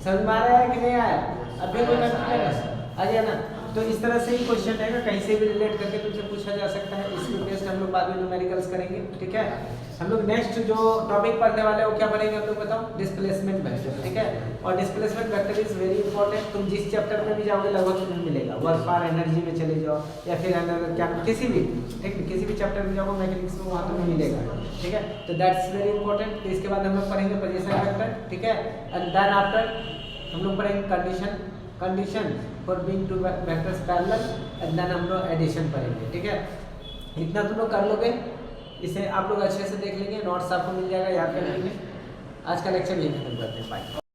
समझ में आ रहा है कि नहीं आया, अभी कोई कंफ्यूजन आ गया ना, तो इस तरह से ही क्वेश्चन रहेगा, कहीं से भी रिलेट करके तुमसे पूछा जा सकता है। इसको बेस्ड हम लोग बाद में न्यूमेरिकल्स करेंगे, ठीक है। हम लोग नेक्स्ट जो टॉपिक पढ़ने वाले हैं वो क्या पढ़ेंगे हम लोग बताओ, डिस्प्लेसमेंट वेक्टर, ठीक है। और displacement vector is very important, तुम जिस चैप्टर में भी जाओगे लगभग तुम्हें मिलेगा, वर्क फॉर एनर्जी में चले जाओ या फिर क्या किसी भी, ठीक है, किसी भी चैप्टर में जाओगे मैकेनिक्स में वहाँ तुम्हें मिलेगा, ठीक है। तो दैट्स वेरी इंपॉर्टेंट। तो इसके बाद हम लोग पढ़ेंगे पोजीशन वेक्टर, ठीक है, एंड देन आफ्टर हम लोग पढ़ेंगे condition for being two vectors parallel, and then हम लोग एडिशन पढ़ेंगे, ठीक है। इतना तुम लोग कर लोगे, इसे आप लोग अच्छे से देख लेंगे, नोट्स आपको मिल जाएगा याद करने के लिए। आज का लेक्चर यही खत्म करते हैं, बाय।